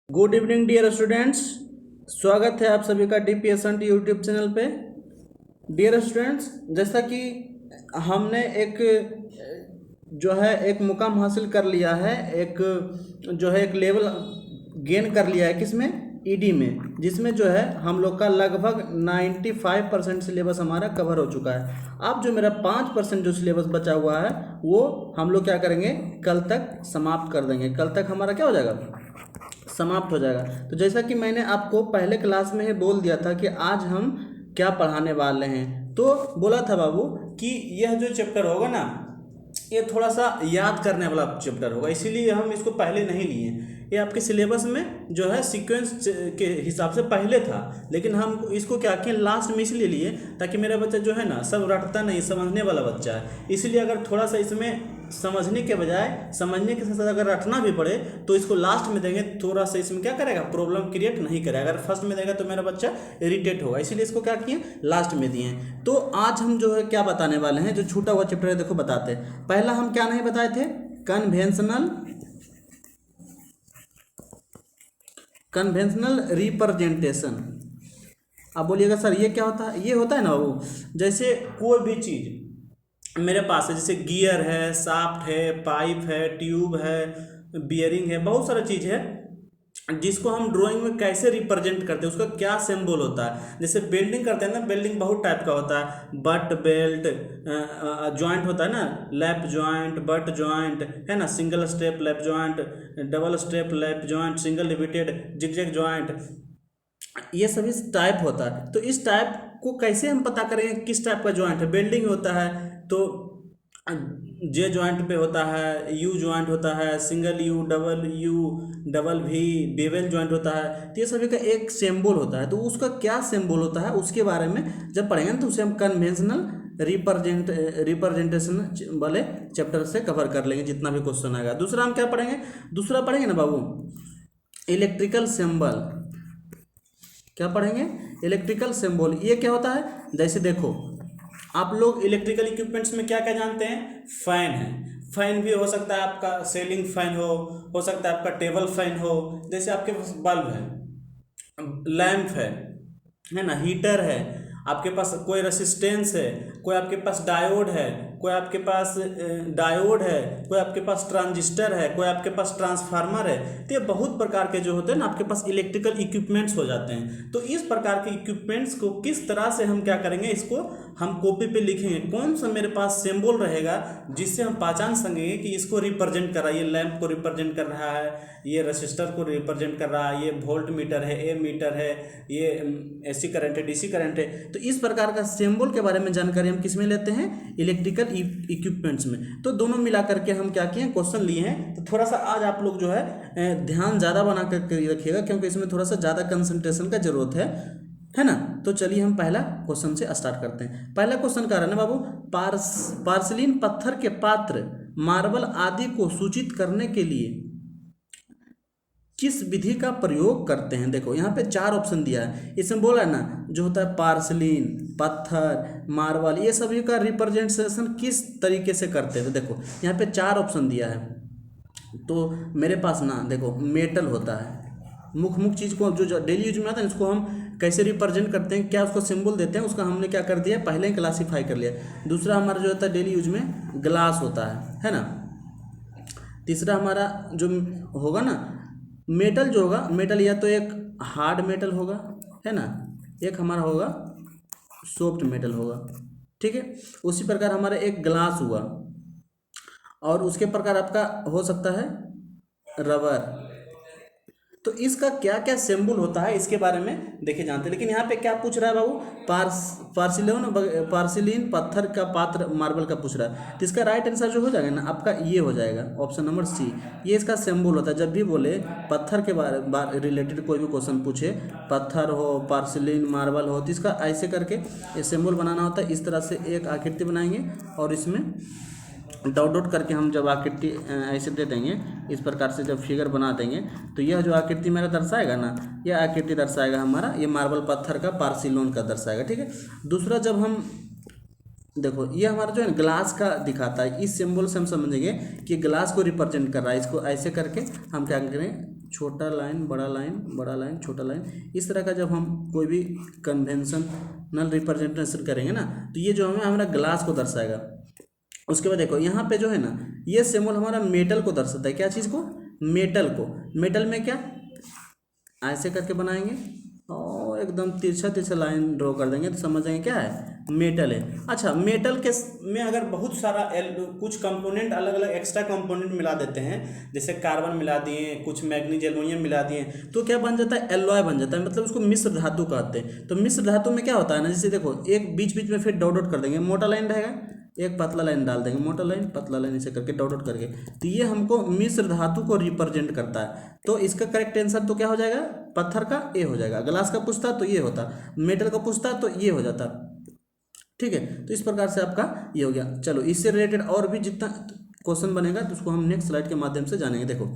Good evening dear students. स्वागत है आप सभी का डीपीएसएन यूट्यूब चैनल पे। डियर स्टूडेंट्स, जैसा कि हमने एक मुकाम हासिल कर लिया है, एक लेवल गेन कर लिया है, किसमें? ईडी में, जिसमें जो है हम लोग का लगभग 95% सिलेबस हमारा कवर हो चुका है। अब जो मेरा 5% जो सिलेबस बचा हुआ है वो हम लोग क्या करेंगे, कल तक समाप्त कर देंगे। कल तक हमारा क्या हो जाएगा, समाप्त हो जाएगा। तो जैसा कि मैंने आपको पहले क्लास में ही बोल दिया था कि आज हम क्या पढ़ाने वाले हैं, तो बोला था बाबू कि यह जो चैप्टर होगा ना, ये थोड़ा सा याद करने वाला चैप्टर होगा, इसीलिए हम इसको पहले नहीं लिए। ये आपके सिलेबस में जो है सीक्वेंस के हिसाब से पहले था, लेकिन हम इसको क्या किए, लास्ट में इसलिए लिए ताकि मेरा बच्चा जो है ना सब रटता नहीं, समझने वाला बच्चा है। इसलिए अगर थोड़ा सा इसमें समझने के बजाय, समझने के साथ अगर रटना भी पड़े तो इसको लास्ट में देंगे, थोड़ा सा इसमें क्या करेगा, प्रॉब्लम क्रिएट नहीं करेगा। अगर फर्स्ट में देगा तो मेरा बच्चा इरिटेट होगा, इसीलिए इसको क्या किए, लास्ट में दिए हैं। तो आज हम जो है क्या बताने वाले हैं, जो छूटा हुआ चैप्टर है, देखो बताते हैं। पहला हम क्या नहीं बताए थे, कन्वेंशनल रिप्रेजेंटेशन। अब बोलिएगा सर ये क्या होता है? ये होता है ना वो, जैसे कोई भी चीज़ मेरे पास है, जैसे गियर है, शाफ्ट है, पाइप है, ट्यूब है, बियरिंग है, बहुत सारा चीज़ है जिसको हम ड्राइंग में कैसे रिप्रेजेंट करते हैं, उसका क्या सिंबल होता है। जैसे बेल्डिंग करते हैं ना, बेल्डिंग बहुत टाइप का होता है, बट बेल्ट, जॉइंट होता है ना, लैप जॉइंट, बट जॉइंट है ना, single step lap joint, double step lap joint, single repeated zigzag joint, ये सभी टाइप होता है। तो इस टाइप को कैसे हम पता करेंगे किस टाइप का जॉइंट है? बेल्डिंग होता है तो जे जॉइंट पे होता है, यू जॉइंट होता है, single U, double V, bevel joint होता है। तो ये सभी का एक सिंबल होता है, तो उसका क्या सिंबल होता है उसके बारे में जब पढ़ेंगे ना, तो उसे हम कन्वेंशनल रिप्रेजेंटेशन वाले चैप्टर से कवर कर लेंगे, जितना भी क्वेश्चन आएगा। दूसरा हम क्या पढ़ेंगे, दूसरा पढ़ेंगे ना बाबू, इलेक्ट्रिकल सिंबल। क्या पढ़ेंगे? Electrical symbol. ये क्या होता है, जैसे देखो आप लोग इलेक्ट्रिकल इक्विपमेंट्स में क्या क्या जानते हैं? फैन है, फैन भी हो सकता है आपका सीलिंग फैन हो सकता है आपका टेबल फैन हो, जैसे आपके पास बल्ब है, लैंप है ना, हीटर है, आपके पास कोई रेसिस्टेंस है, कोई आपके पास डायोड है, कोई आपके पास डायोड है, कोई आपके पास ट्रांजिस्टर है, कोई आपके पास ट्रांसफार्मर है। तो ये बहुत प्रकार के जो होते हैं ना आपके पास इलेक्ट्रिकल इक्विपमेंट्स हो जाते हैं। तो इस प्रकार के इक्विपमेंट्स को किस तरह से हम क्या करेंगे, इसको हम कॉपी पे लिखेंगे, कौन सा मेरे पास सिंबल रहेगा जिससे हम पहचान सकेंगे कि इसको रिप्रेजेंट कर रहा है, ये लैंप को रिप्रेजेंट कर रहा है, ये रजिस्टर को रिप्रेजेंट कर रहा है, ये वोल्ट मीटर है, ए मीटर है, ये एसी करंट है, डीसी करंट है। तो इस प्रकार का सिंबल के बारे में जानकारी हम किस में लेते हैं, इलेक्ट्रिकल इक्विपमेंट्स में। तो दोनों मिला करके हम क्या किए, क्वेश्चन लिए हैं। तो थोड़ा सा आज आप लोग जो है ध्यान ज़्यादा बना करके रखिएगा, क्योंकि इसमें थोड़ा सा ज़्यादा कंसंट्रेशन का जरूरत है ना। तो चलिए हम पहला क्वेश्चन से स्टार्ट करते हैं। पहला क्वेश्चन का रहा ना बाबू, पार्सलिन पत्थर के पात्र, मार्बल आदि को सूचित करने के लिए किस विधि का प्रयोग करते हैं? देखो यहाँ पे 4 ऑप्शन दिया है, इसमें बोला है ना, जो होता है पार्सलिन, पत्थर, मार्बल, ये सभी का रिप्रेजेंटेशन किस तरीके से करते हैं। तो देखो यहाँ पे 4 ऑप्शन दिया है। तो मेरे पास ना देखो मेटल होता है, मुख्य चीज़ को जो डेली यूज में आता है, इसको हम कैसे रिप्रेजेंट करते हैं, क्या उसको सिंबल देते हैं, उसका हमने क्या कर दिया, पहले ही क्लासीफाई कर लिया। दूसरा हमारा जो होता है डेली यूज में ग्लास होता है ना। तीसरा हमारा जो होगा ना मेटल, जो होगा मेटल या तो एक हार्ड मेटल होगा, है ना, एक हमारा होगा सॉफ्ट मेटल होगा, ठीक है। उसी प्रकार हमारा एक ग्लास हुआ, और उसके प्रकार आपका हो सकता है रबर। तो इसका क्या क्या सिंबल होता है इसके बारे में देखे जानते हैं। लेकिन यहाँ पे क्या पूछ रहा है बाबू, पार्सिलिन पत्थर का पात्र, मार्बल का पूछ रहा है। तो इसका राइट आंसर जो हो जाएगा ना आपका, ये हो जाएगा ऑप्शन नंबर सी। ये इसका सिंबल होता है। जब भी बोले पत्थर के बारे रिलेटेड कोई भी क्वेश्चन पूछे, पत्थर हो, पार्सिलिन, मार्बल हो, तो इसका ऐसे करके ये सिंबल बनाना होता है। इस तरह से एक आकृति बनाएंगे और इसमें डॉट डॉट करके हम जब आकृति ऐसे दे देंगे, इस प्रकार से जब फिगर बना देंगे, तो यह जो आकृति मेरा दर्शाएगा ना, यह आकृति दर्शाएगा हमारा ये मार्बल पत्थर का, पार्सिलोन का दर्शाएगा, ठीक है। दूसरा जब हम देखो ये हमारा जो है ग्लास का दिखाता है, इस सिंबल से हम समझेंगे कि ग्लास को रिप्रेजेंट कर रहा है। इसको ऐसे करके हम क्या करें, छोटा लाइन, बड़ा लाइन, बड़ा लाइन, छोटा लाइन, इस तरह का जब हम कोई भी कन्वेंशनल रिप्रेजेंटेशन करेंगे ना, तो ये जो हमें हमारा ग्लास को दर्शाएगा। उसके बाद देखो यहाँ पे जो है ना, ये सिंबल हमारा मेटल को दर्शाता है। क्या चीज़ को? मेटल को। मेटल में क्या ऐसे करके बनाएंगे और एकदम तिरछा तिरछा लाइन ड्रॉ कर देंगे तो समझ जाएंगे क्या है, मेटल है। अच्छा, मेटल के में अगर बहुत सारा कुछ कंपोनेंट अलग अलग एक्स्ट्रा कंपोनेंट मिला देते हैं, जैसे कार्बन मिला दिए, कुछ मैग्नीज एल्युमिनियम मिला दिए, तो क्या बन जाता है, एलॉय बन जाता है, मतलब उसको मिश्र धातु कहते हैं। तो मिश्र धातु में क्या होता है ना, जैसे देखो एक बीच बीच में फिर डॉट डॉट कर देंगे, मोटा लाइन रहेगा, एक पतला लाइन डाल देंगे, मोटा लाइन पतला लाइन ऐसे करके डॉट डॉट करके, तो ये हमको मिश्र धातु को रिप्रेजेंट करता है। तो इसका करेक्ट आंसर तो क्या हो जाएगा, पत्थर का ए हो जाएगा। ग्लास का पूछता तो ये होता, मेटल का पूछता तो ये हो जाता। ठीक है, तो इस प्रकार से आपका ये हो गया। चलो, इससे रिलेटेड और भी जितना क्वेश्चन बनेगा तो उसको हम नेक्स्ट स्लाइड के माध्यम से जानेंगे। देखो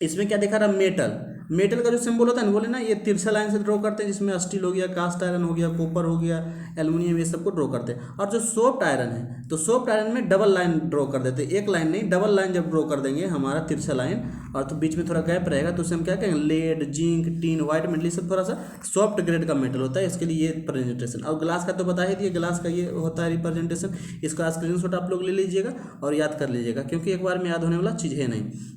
इसमें क्या दिखा रहा, मेटल। मेटल का जो सिंबल होता है ना, बोले ना ये तिरछा लाइन से ड्रॉ करते हैं, जिसमें स्टील हो गया, कास्ट आयरन हो गया, कॉपर हो गया, एल्युमिनियम, ये सबको ड्रॉ करते हैं। और जो सॉफ्ट आयरन है, तो सॉफ्ट आयरन में डबल लाइन ड्रॉ कर देते हैं, एक लाइन नहीं डबल लाइन जब ड्रॉ कर देंगे हमारा तिरछा लाइन, और तो बीच में थोड़ा गैप रहेगा, तो उसे हम क्या कहेंगे, lead, zinc, tin, white metal, सब थोड़ा सा सॉफ्ट ग्रेड का मेटल होता है, इसके लिए ये रिप्रेजेंटेशन। और ग्लास का तो बता ही दिए, ग्लास का ये होता है रिप्रेजेंटेशन। इसका स्क्रीनशॉट आप लोग ले लीजिएगा और याद कर लीजिएगा, क्योंकि एक बार में याद होने वाला चीज़ है नहीं।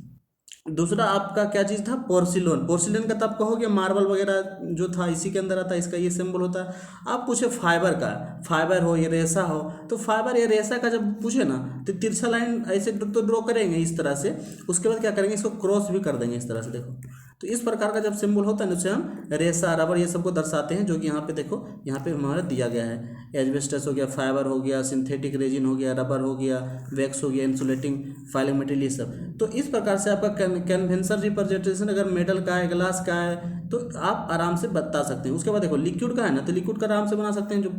दूसरा आपका क्या चीज़ था, पोर्सिलोन। पोर्सिलोन का तो आप कहोगे मार्बल वगैरह जो था इसी के अंदर आता है, इसका ये सिंबल होता है। आप पूछे फाइबर का, फाइबर हो या रेसा हो, तो फाइबर या रेसा का जब पूछे ना, तो तिरछा लाइन ऐसे तो ड्रॉ करेंगे इस तरह से, उसके बाद क्या करेंगे, इसको क्रॉस भी कर देंगे इस तरह से। देखो तो इस प्रकार का जब सिंबल होता है ना, उसे हम रेसा, रबर, ये सबको दर्शाते हैं, जो कि यहाँ पे देखो, यहाँ पे हमारा दिया गया है। एजबेस्टस हो गया, फाइबर हो गया, सिंथेटिक रेजिन हो गया, रबर हो गया, वैक्स हो गया, इंसुलेटिंग फाइलिंग मटेरियल, ये सब। तो इस प्रकार से आपका कन्वेंशनल रिप्रेजेंटेशन अगर मेटल का है, ग्लास का है, तो आप आराम से बता सकते हैं। उसके बाद देखो लिक्विड का है ना, तो लिक्विड का आराम से बना सकते हैं, जो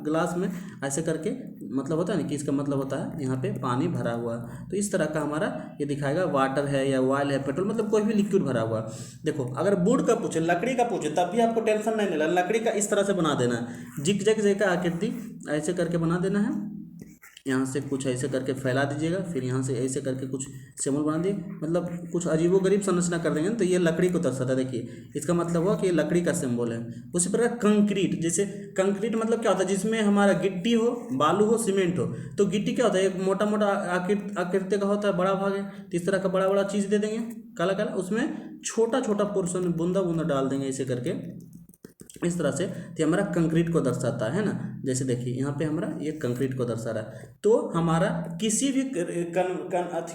ग्लास में ऐसे करके मतलब होता है ना, कि इसका मतलब होता है यहाँ पे पानी भरा हुआ, तो इस तरह का हमारा ये दिखाएगा, वाटर है या ऑयल है, पेट्रोल, मतलब कोई भी लिक्विड भरा हुआ। देखो अगर वुड का पूछे, लकड़ी का पूछे, तब भी आपको टेंशन नहीं लेना, लकड़ी का इस तरह से बना देना है, जिग जग जगह आकृति ऐसे करके बना देना है, यहाँ से कुछ ऐसे करके फैला दीजिएगा, फिर यहाँ से ऐसे करके कुछ सिंबल बना दिए, मतलब कुछ अजीबोगरीब संरचना कर देंगे, तो ये लकड़ी को दर्शाता है। देखिए इसका मतलब हुआ कि ये लकड़ी का सिंबल है। उसी प्रकार कंक्रीट, जैसे कंक्रीट मतलब क्या होता है, जिसमें हमारा गिट्टी हो, बालू हो, सीमेंट हो, तो गिट्टी क्या होता है, एक मोटा मोटा आकृति का होता है, बड़ा भाग है, तो इस तरह का बड़ा बड़ा चीज़ दे देंगे, काला काला, उसमें छोटा छोटा पोर्शन बूंदा बूंदा डाल देंगे ऐसे करके, इस तरह से, तो हमारा कंक्रीट को दर्शाता है ना। जैसे देखिए यहाँ पे हमारा ये कंक्रीट को दर्शा रहा है। तो हमारा किसी भी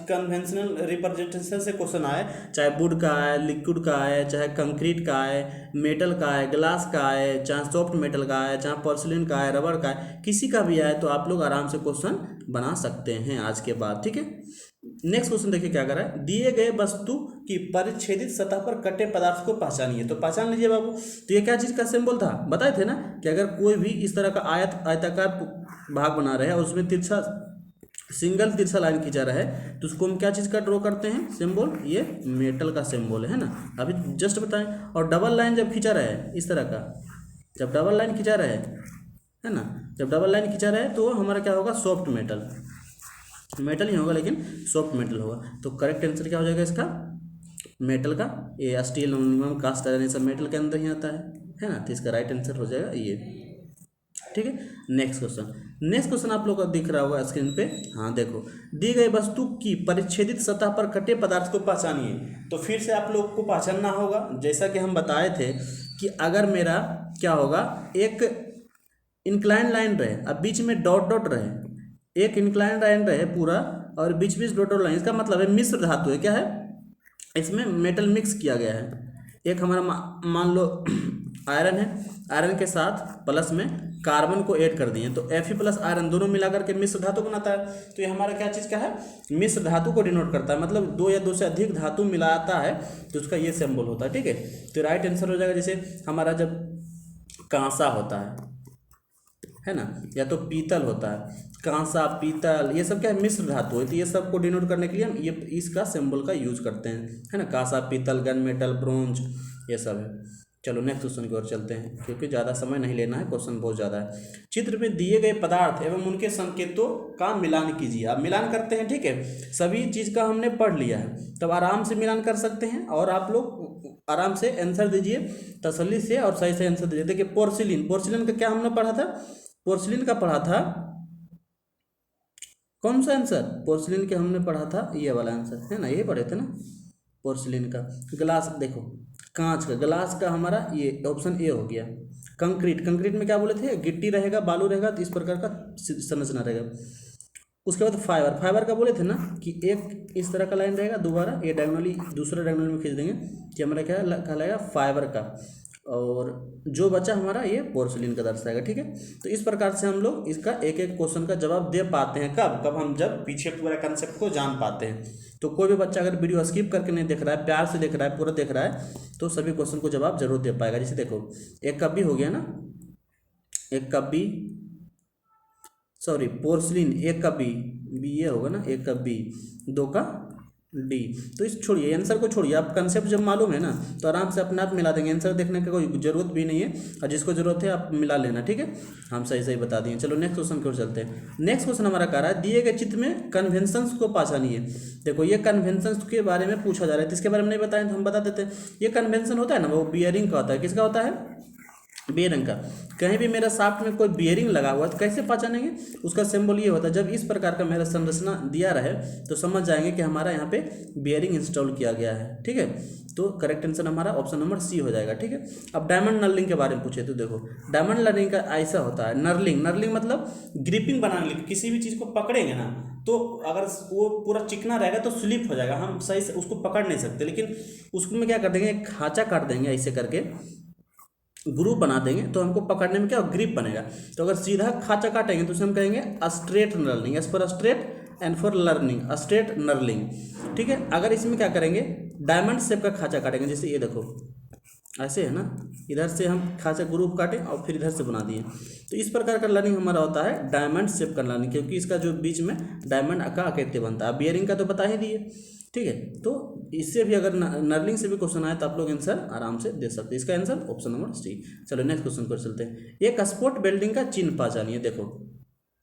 कन्वेंशनल रिप्रेजेंटेशन से क्वेश्चन आए, चाहे वुड का आए, लिक्विड का आए, चाहे कंक्रीट का आए, मेटल का आए, ग्लास का आए, चाहे सॉफ्ट मेटल का आए, चाहे पोर्सिलेन का आए, रबर का आए, किसी का भी आए, तो आप लोग आराम से क्वेश्चन बना सकते हैं आज के बाद। ठीक है, नेक्स्ट क्वेश्चन देखिए क्या कर रहा है, दिए गए वस्तु की परिच्छेदित सतह पर कटे पदार्थ को पहचानिए। तो पहचान लीजिए बाबू, तो ये क्या चीज़ का सिंबल था, बताए थे ना, कि अगर कोई भी इस तरह का आयताकार भाग बना रहे हैं और उसमें तिरछा सिंगल तिरछा लाइन खींचा रहा है, तो उसको हम क्या चीज़ का ड्रॉ करते हैं सिंबल, ये मेटल का सिंबल है ना, अभी जस्ट बताएं। और डबल लाइन जब खींचा रहा है इस तरह का, जब डबल लाइन खींचा रहा है ना, जब डबल लाइन खींचा रहा है, तो हमारा क्या होगा, सॉफ्ट मेटल, मेटल ही होगा लेकिन सॉफ्ट मेटल होगा। तो करेक्ट आंसर क्या हो जाएगा इसका, मेटल का, ये स्टील, एल्युमिनियम, कास्ट आयरन, ये सब मेटल के अंदर ही आता है ना, तो इसका राइट आंसर हो जाएगा ये। ठीक है, नेक्स्ट क्वेश्चन आप लोग को दिख रहा होगा स्क्रीन पे। हाँ देखो, दी गई वस्तु की परिच्छेदित सतह पर कटे पदार्थ को पहचानिए। तो फिर से आप लोग को पहचानना होगा, जैसा कि हम बताए थे कि अगर मेरा क्या होगा, एक इंक्लाइन लाइन रहे, अब बीच में डॉट डॉट रहे, एक इंक्लाइन लाइन रहे पूरा, और बीच बीच डॉट डॉट लाइन, इसका मतलब है मिश्र धातु है, क्या है, इसमें मेटल मिक्स किया गया है। एक हमारा मान लो आयरन है, आयरन के साथ प्लस में कार्बन को ऐड कर दिए, तो Fe प्लस आयरन दोनों मिलाकर के मिश्र धातु बनाता है। तो ये हमारा क्या चीज़ का है, मिश्र धातु को डिनोट करता है, मतलब दो या दो से अधिक धातु मिलाता है, तो उसका ये सिंबल होता है। ठीक है, तो राइट आंसर हो जाएगा, जैसे हमारा जब कांसा होता है ना, या तो पीतल होता है, कांसा, पीतल, ये सब क्या है, मिश्र धातु है, तो ये सब को डिनोट करने के लिए हम ये इसका सिंबल का यूज करते हैं, है ना, कांसा, पीतल, गन मेटल, ब्रोंज, ये सब है। चलो नेक्स्ट क्वेश्चन की ओर चलते हैं, क्योंकि ज़्यादा समय नहीं लेना है, क्वेश्चन बहुत ज़्यादा है। चित्र में दिए गए पदार्थ एवं उनके संकेतों का मिलान कीजिए। अब मिलान करते हैं, ठीक है। सभी चीज़ का हमने पढ़ लिया है, तब आराम से मिलान कर सकते हैं और आप लोग आराम से आंसर दीजिए तसल्ली से और सही से आंसर दीजिए। देखिए पोर्सिलिन, पोर्सिलिन का क्या हमने पढ़ा था? पोर्सिलिन का पढ़ा था कौन सा आंसर? पोर्सिलिन के हमने पढ़ा था ये वाला आंसर है ना, ये पढ़े थे ना पोर्सिलिन का। ग्लास, देखो कांच का, ग्लास का हमारा ये ऑप्शन ए हो गया। कंक्रीट, कंक्रीट में क्या बोले थे? गिट्टी रहेगा, बालू रहेगा, तो इस प्रकार का संरचना रहेगा। उसके बाद फाइबर, फाइबर का बोले थे ना कि एक इस तरह का लाइन रहेगा, दोबारा ये डायगोनली दूसरा डायगोनल में खींच देंगे कि हमारा क्या कहलाएगा? फाइबर का। और जो बचा हमारा ये पोर्सिलिन का दर्शाएगा, ठीक है। तो इस प्रकार से हम लोग इसका एक एक क्वेश्चन का जवाब दे पाते हैं। कब? कब हम जब पीछे पूरा कंसेप्ट को जान पाते हैं। तो कोई भी बच्चा अगर वीडियो स्किप करके नहीं देख रहा है, प्यार से देख रहा है, पूरा देख रहा है, तो सभी क्वेश्चन को जवाब जरूर दे पाएगा। जैसे देखो एक कप भी हो गया ना, एक कप भी, सॉरी पोर्सिलिन, एक कप बी, ये होगा ना, एक कप बी, दो का डी। तो इस छोड़िए, आंसर को छोड़िए, आप कंसेप्ट जब मालूम है ना तो आराम से अपने आप मिला देंगे। आंसर देखने की कोई ज़रूरत भी नहीं है, और जिसको ज़रूरत है आप मिला लेना, ठीक है। हम सही सही बता दिए। चलो नेक्स्ट क्वेश्चन की ओर चलते हैं। नेक्स्ट क्वेश्चन हमारा कह रहा है दिए गए चित्र में कन्वेंशंस को पहचानिए। देखो ये कन्वेंशंस के बारे में पूछा जा रहा है, तो इसके बारे में नहीं बताएं तो हम बता देते हैं। ये कन्वेंशन होता है ना, वो बियरिंग का होता है। किसका होता है? बियरिंग का। कहीं भी मेरा शाफ्ट में कोई बियरिंग लगा हुआ है तो कैसे पहचानेंगे? उसका सिंबल ये होता है, जब इस प्रकार का मेरा संरचना दिया रहे तो समझ जाएंगे कि हमारा यहाँ पे बियरिंग इंस्टॉल किया गया है, ठीक है। तो करेक्ट आंसर हमारा ऑप्शन नंबर सी हो जाएगा, ठीक है। अब डायमंड नर्लिंग के बारे में पूछे तो देखो डायमंड नर्लिंग का ऐसा होता है, नर्लिंग, नर्लिंग मतलब ग्रिपिंग बनाने के लिए। किसी भी चीज़ को पकड़ेंगे ना तो अगर वो पूरा चिकना रहेगा तो स्लिप हो जाएगा, हम सही से उसको पकड़ नहीं सकते। लेकिन उसमें क्या कर देंगे, एक खांचा काट देंगे, ऐसे करके ग्रुप बना देंगे तो हमको पकड़ने में क्या ग्रिप बनेगा। तो अगर सीधा खांचा काटेंगे तो उसे हम कहेंगे straight knurling, S for straight and for learning, straight knurling, ठीक है। अगर इसमें क्या करेंगे, डायमंड शेप का खांचा काटेंगे, जैसे ये देखो ऐसे है ना, इधर से हम खांचा ग्रुप काटें और फिर इधर से बना दिए, तो इस प्रकार का लर्निंग हमारा होता है डायमंड शेप का लर्निंग, क्योंकि इसका जो बीच में डायमंड का आकृति बनता है। बियरिंग का तो बता ही दिए, ठीक है। तो इससे भी अगर नर्लिंग से भी क्वेश्चन आए तो आप लोग आंसर आराम से दे सकते हैं। इसका आंसर ऑप्शन नंबर सी। चलो नेक्स्ट क्वेश्चन पर चलते हैं। एक स्पोर्ट बिल्डिंग का चिन्ह पहचानिए। देखो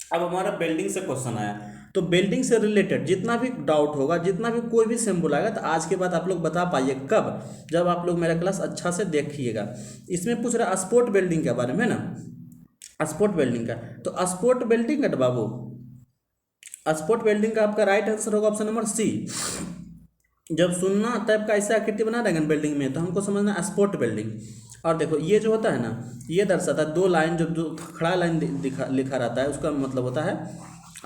अब हमारा बिल्डिंग से क्वेश्चन आया, तो बिल्डिंग से रिलेटेड जितना भी डाउट होगा, जितना भी कोई भी सिंबल आएगा, तो आज के बाद आप लोग बता पाइए कब, जब आप लोग मेरा क्लास अच्छा से देखिएगा। इसमें पूछ रहा स्पोर्ट बिल्डिंग के बारे में ना, स्पोर्ट बिल्डिंग का, तो स्पोर्ट बिल्डिंग का बाबू, स्पोर्ट बिल्डिंग का आपका राइट आंसर होगा ऑप्शन नंबर सी। जब सुनना टाइप का ऐसा आकृति बना रहेगा बिल्डिंग में तो हमको समझना स्पोर्ट बिल्डिंग। और देखो ये जो होता है ना, ये दर्शाता है दो लाइन, जो खड़ा लाइन लिखा रहता है उसका मतलब होता है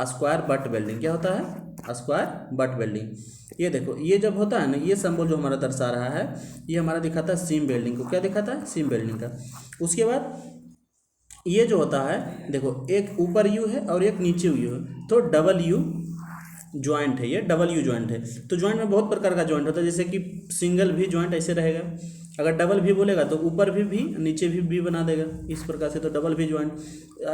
स्क्वायर बट बिल्डिंग। क्या होता है? Square but building. ये देखो ये जब होता है ना, ये सिंबल जो हमारा दर्शा रहा है, ये हमारा दिखाता है सीम बिल्डिंग को। क्या दिखाता है? सीम बिल्डिंग का। उसके बाद ये जो होता है, देखो एक ऊपर यू है और एक नीचे यू है, तो डबल यू ज्वाइंट है, ये डबल यू ज्वाइंट है। तो ज्वाइंट में बहुत प्रकार का ज्वाइंट होता है, जैसे कि सिंगल भी ज्वाइंट ऐसे रहेगा, अगर डबल भी बोलेगा तो ऊपर भी नीचे भी बना देगा इस प्रकार से, तो डबल भी ज्वाइंट।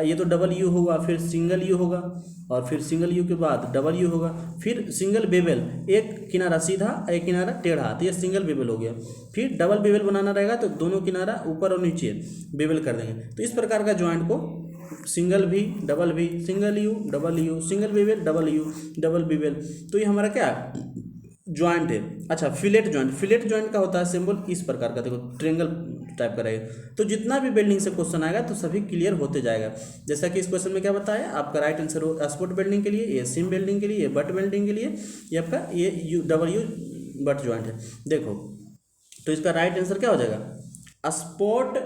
ये तो डबल यू होगा, फिर सिंगल यू होगा, और फिर सिंगल यू के बाद डबल यू होगा, फिर सिंगल बेबल, एक किनारा सीधा एक किनारा टेढ़ा, तो ये सिंगल बेबल हो गया। फिर डबल बेबल बनाना रहेगा तो दोनों किनारा ऊपर और नीचे बेबल कर देंगे। तो इस प्रकार का ज्वाइंट को सिंगल भी, डबल भी, single U, double U, single bevel, double U, double bevel, तो ये हमारा क्या ज्वाइंट है। अच्छा फिलेट ज्वाइंट, फिलेट ज्वाइंट का होता है सिंबल इस प्रकार का, देखो ट्रायंगल टाइप का रहेगा। तो जितना भी बिल्डिंग से क्वेश्चन आएगा तो सभी क्लियर होते जाएगा। जैसा कि इस क्वेश्चन में क्या बताया, आपका राइट आंसर हो स्पोर्ट बिल्डिंग के लिए, ये सिम बिल्डिंग के लिए, ये बट बिल्डिंग के लिए, ये आपका ये you double you but joint है। देखो तो इसका राइट आंसर क्या हो जाएगा? Sport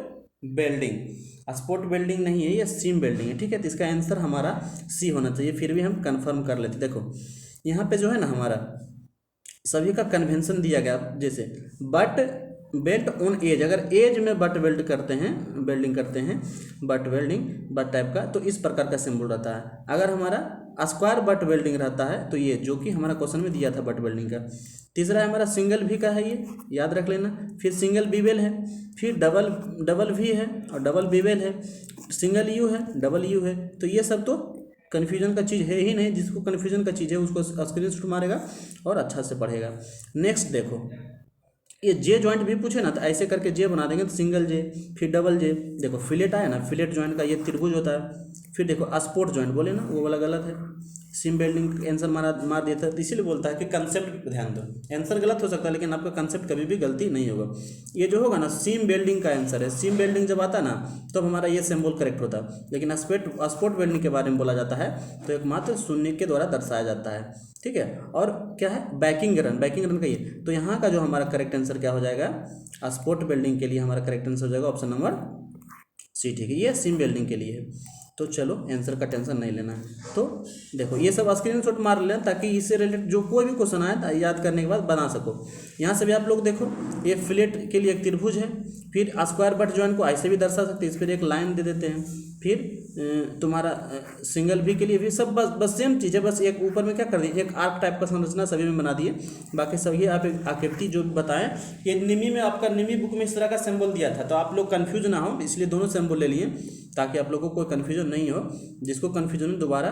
building. स्पोर्ट बिल्डिंग नहीं है, ये सिम बिल्डिंग है, ठीक है। तो इसका आंसर हमारा सी होना चाहिए, फिर भी हम कंफर्म कर लेते। देखो यहाँ पे जो है ना हमारा सभी का कन्वेंशन दिया गया, जैसे बट बेल्ट ऑन एज, अगर एज में बट बेल्ट करते हैं, वेल्डिंग करते हैं, बट वेल्डिंग बट टाइप का, तो इस प्रकार का सिंबल रहता है। अगर हमारा स्क्वायर बट वेल्डिंग रहता है तो ये जो कि हमारा क्वेश्चन में दिया था बट वेल्डिंग का। तीसरा है हमारा सिंगल भी का है, ये याद रख लेना। फिर सिंगल बीवेल है, फिर डबल भी है और डबल बीवेल है, सिंगल यू है, डबल यू है। तो ये सब तो कन्फ्यूजन का चीज़ है ही नहीं, जिसको कन्फ्यूजन का चीज़ है उसको स्क्रीनशॉट मारेगा और अच्छा से पढ़ेगा। नेक्स्ट देखो ये जे जॉइंट भी पूछे ना तो ऐसे करके जे बना देंगे, तो सिंगल जे, फिर डबल जे। देखो फिलेट आया ना, फिलेट जॉइंट का ये त्रिभुज होता है। फिर देखो स्पोर्ट जॉइंट बोले ना, वो वाला गलत है। सिम वेल्डिंग आंसर मार दिया था, तो इसीलिए बोलता है कि कंसेप्ट पे ध्यान दो। आंसर गलत हो सकता है लेकिन आपका कंसेप्ट कभी भी गलती नहीं होगा। ये जो होगा ना सिम वेल्डिंग का आंसर है। सिम वेल्डिंग जब आता है ना तब तो हमारा ये सिंबल करेक्ट होता है, लेकिन स्पोर्ट वेल्डिंग के बारे में बोला जाता है तो एकमात्र शून्य के द्वारा दर्शाया जाता है। ठीक है, और क्या है बैकिंग रन, बैकिंग रन का ये। तो यहाँ का जो हमारा करेक्ट आंसर क्या हो जाएगा, स्पोर्ट वेल्डिंग के लिए हमारा करेक्ट आंसर हो जाएगा ऑप्शन नंबर सी। ठीक है, ये सिम वेल्डिंग के लिए है। तो चलो आंसर का टेंशन नहीं लेना है। तो देखो ये सब स्क्रीनशॉट मार लेना ताकि इससे रिलेटेड जो कोई भी क्वेश्चन आए तो याद करने के बाद बना सको। यहाँ से भी आप लोग देखो, ये फ्लेट के लिए एक त्रिभुज है, फिर स्क्वायर बट जॉइंट को ऐसे भी दर्शा सकते हैं, इस पर एक लाइन दे देते हैं। फिर तुम्हारा सिंगल भी के लिए भी सब बस सेम चीज़ है, बस एक ऊपर में क्या कर दिए, एक आर्क टाइप का संरचना सभी में बना दिए। बाकी सब ये आप एक आकृति जो बताएं, ये निमी में आपका निमी बुक में इस तरह का सिंबल दिया था, तो आप लोग कन्फ्यूज ना हो, इसलिए दोनों सिंबल ले लिए ताकि आप लोगों को कोई कन्फ्यूजन नहीं हो। जिसको कन्फ्यूजन है दोबारा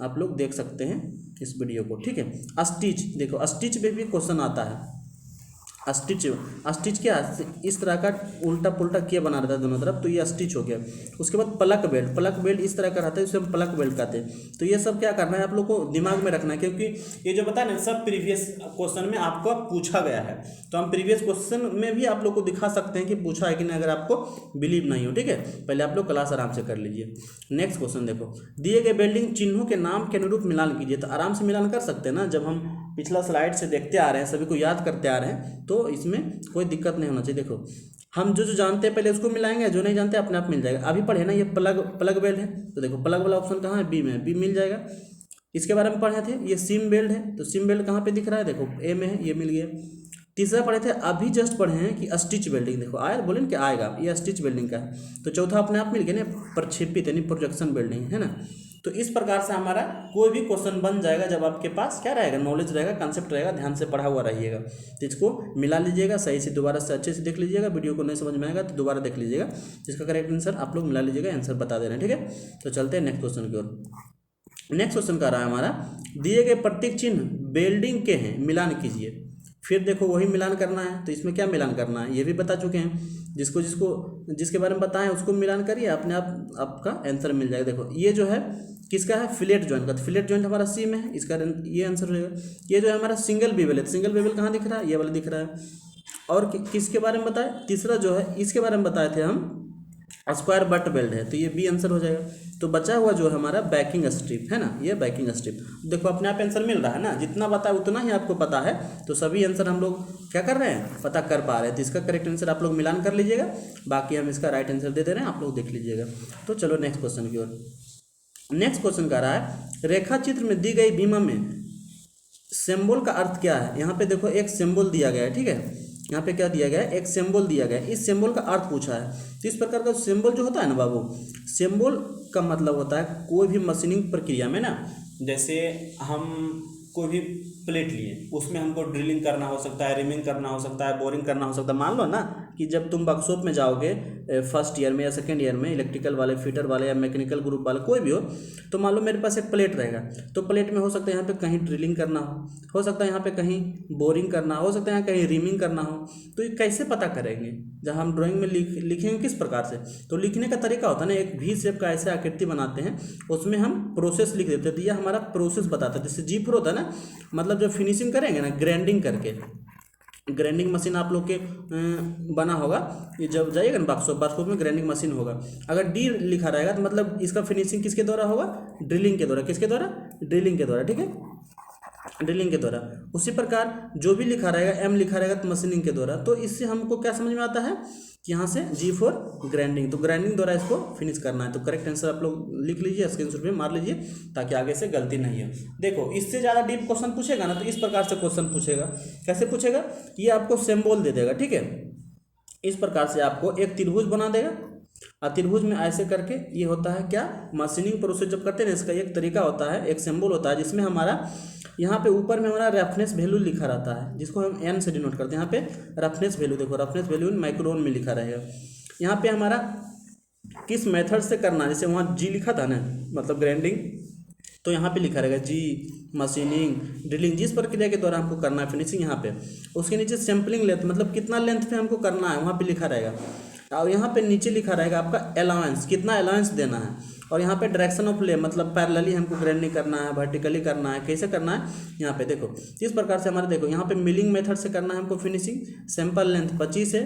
आप लोग देख सकते हैं इस वीडियो को। ठीक है, स्टिच देखो, स्टिच में भी क्वेश्चन आता है। स्टिच क्या इस तरह का उल्टा पुल्टा किया बना रहता है दोनों तरफ, तो ये स्टिच हो गया। उसके बाद प्लग बेल्ट, प्लग बेल्ट इस तरह का रहता है, उसे हम प्लग बेल्ट कहते हैं। तो ये सब क्या करना है आप लोग को दिमाग में रखना है, क्योंकि ये जो बताया ना सब प्रीवियस क्वेश्चन में आपको पूछा गया है। तो हम प्रीवियस क्वेश्चन में भी आप लोग को दिखा सकते हैं कि पूछा है कि नहीं, अगर आपको बिलीव नहीं हो। ठीक है, पहले आप लोग क्लास आराम से कर लीजिए। नेक्स्ट क्वेश्चन देखो, दिए गए बिल्डिंग चिन्हों के नाम के अनुरूप मिलान कीजिए। तो आराम से मिलान कर सकते हैं ना, जब हम पिछला स्लाइड से देखते आ रहे हैं, सभी को याद करते आ रहे हैं, तो इसमें कोई दिक्कत नहीं होना चाहिए। देखो हम जो जानते हैं पहले उसको मिलाएंगे, जो नहीं जानते अपने आप मिल जाएगा। अभी पढ़े ना ये प्लग बेल्ट है, तो देखो प्लग वाला ऑप्शन कहाँ है, बी में, बी मिल जाएगा। इसके बारे में पढ़े थे, ये सिम बेल्ट है, तो सिम बेल्ट कहाँ पे दिख रहा है, देखो ए में है, ये मिल गया। तीसरा पढ़े थे, अभी जस्ट पढ़े हैं कि स्टिच वेल्डिंग, देखो आया बोले ना कि आएगा, ये स्टिच वेल्डिंग का है। तो चौथा अपने आप मिल गया ना, प्रक्षेपित यानी प्रोजेक्शन वेल्डिंग है ना। तो इस प्रकार से हमारा कोई भी क्वेश्चन बन जाएगा जब आपके पास क्या रहेगा, नॉलेज रहेगा, कंसेप्ट रहेगा, ध्यान से पढ़ा हुआ रहिएगा। तो इसको मिला लीजिएगा सही से, दोबारा से अच्छे से देख लीजिएगा। वीडियो को नहीं समझ में आएगा तो दोबारा देख लीजिएगा, जिसका करेक्ट आंसर आप लोग मिला लीजिएगा, आंसर बता दे रहे हैं। ठीक है, तो चलते हैं नेक्स्ट क्वेश्चन की ओर। नेक्स्ट क्वेश्चन का रहा है हमारा, दिए गए प्रतीक चिन्ह वेल्डिंग के हैं, मिलान कीजिए। फिर देखो वही मिलान करना है, तो इसमें क्या मिलान करना है ये भी बता चुके हैं। जिसके बारे में बताएं उसको मिलान करिए, अपने आप आपका आंसर मिल जाएगा। देखो ये जो है किसका है, फिलेट जॉइंट का, तो फिलेट जॉइंट हमारा सी में है, इसका ये आंसर हो जाएगा। ये जो है हमारा सिंगल बेवल है, सिंगल बेवल कहाँ दिख रहा है, ये वाला दिख रहा है। और किसके बारे में बताए, तीसरा जो है इसके बारे में बताए थे हम, स्क्वायर बट बेल्ट है, तो ये बी आंसर हो जाएगा। तो बचा हुआ जो है हमारा बैकिंग स्ट्रिप है ना, ये बैकिंग स्ट्रिप। देखो अपने आप आंसर मिल रहा है ना, जितना बताया उतना ही आपको पता है, तो सभी आंसर हम लोग क्या कर रहे हैं, पता कर पा रहे हैं। तो इसका करेक्ट आंसर आप लोग मिलान कर लीजिएगा, बाकी हम इसका राइट आंसर दे रहे हैं, आप लोग देख लीजिएगा। तो चलो नेक्स्ट क्वेश्चन की ओर। नेक्स्ट क्वेश्चन का रहा है, रेखा चित्र में दी गई बीमा में सिंबल का अर्थ क्या है। यहाँ पे देखो एक सिंबल दिया गया है, ठीक है, यहाँ पे क्या दिया गया है, एक सिंबल दिया गया है, इस सिंबल का अर्थ पूछा है। तो इस प्रकार का सिंबल जो होता है ना बाबू, सिंबल का मतलब होता है कोई भी मशीनिंग प्रक्रिया में ना, जैसे हम कोई भी प्लेट लिए, उसमें हमको ड्रिलिंग करना हो सकता है, रिमिंग करना हो सकता है, बोरिंग करना हो सकता है। मान लो ना कि जब तुम वर्कशॉप में जाओगे फर्स्ट ईयर में या सेकेंड ईयर में, इलेक्ट्रिकल वाले, फिटर वाले या मैकेनिकल ग्रुप वाले कोई भी हो, तो मान लो मेरे पास एक प्लेट रहेगा, तो प्लेट में हो सकता है यहाँ पे कहीं ड्रिलिंग करना हो सकता है यहाँ पे कहीं बोरिंग करना हो सकता है यहाँ कहीं रिमिंग करना हो। तो ये कैसे पता करेंगे, जब हम ड्राइंग में लिखेंगे किस प्रकार से, तो लिखने का तरीका होता है ना, एक वी शेप का ऐसे आकृति बनाते हैं, उसमें हम प्रोसेस लिख देते हैं। तो ये हमारा प्रोसेस बताता है। जैसे G4 होता है ना, मतलब जब फिनिशिंग करेंगे ना, ग्राइंडिंग करके, ग्राइंडिंग मशीन आप लोग के बना होगा, ये जब जाइएगा ना वर्कशॉप में ग्राइंडिंग मशीन होगा। अगर डी लिखा रहेगा तो मतलब इसका फिनिशिंग किसके द्वारा होगा, ड्रिलिंग के द्वारा। किसके द्वारा, ड्रिलिंग के द्वारा। ठीक है, ड्रिलिंग के द्वारा। उसी प्रकार जो भी लिखा रहेगा, एम लिखा रहेगा तो मशीनिंग के द्वारा। तो इससे हमको क्या समझ में आता है कि यहाँ से G4 ग्राइंडिंग, तो ग्राइंडिंग द्वारा इसको फिनिश करना है। तो करेक्ट आंसर आप लोग लिख लीजिए, स्क्रीनशॉट पे मार लीजिए ताकि आगे से गलती नहीं है। देखो इससे ज़्यादा डीप क्वेश्चन पूछेगा ना, तो इस प्रकार से क्वेश्चन पूछेगा। कैसे पूछेगा, ये आपको सिंबल दे देगा, ठीक है, इस प्रकार से आपको एक त्रिभुज बना देगा, और त्रिभुज में ऐसे करके ये होता है क्या, मशीनिंग प्रोसेस जब करते हैं ना, इसका एक तरीका होता है, एक सिंबल होता है जिसमें हमारा यहाँ पे ऊपर में हमारा रेफरेंस वैल्यू लिखा रहता है, जिसको हम एन से डिनोट करते हैं। यहाँ पे रेफरेंस वैल्यू, देखो रेफरेंस वैल्यू माइक्रोन में लिखा रहेगा। यहाँ पे हमारा किस मेथड से करना है, जैसे वहाँ जी लिखा था ना, मतलब ग्राइंडिंग, तो यहाँ पे लिखा रहेगा जी मशीनिंग ड्रिलिंग, जिस प्रक्रिया के द्वारा हमको करना है फिनिशिंग यहाँ पे, उसके नीचे सैम्पलिंग लेंथ मतलब कितना लेंथ पे हमको करना है वहाँ पे लिखा रहेगा। और यहाँ पे नीचे लिखा रहेगा आपका अलाउंस, कितना अलाउंस देना है। और यहाँ पे डायरेक्शन ऑफ ले मतलब पैरेलली हमको ग्राइंडिंग करना है, वर्टिकली करना है, कैसे करना है यहाँ पे देखो। इस प्रकार से हमारे देखो यहाँ पे मिलिंग मेथड से करना है हमको फिनिशिंग। सैंपल लेंथ 25 है,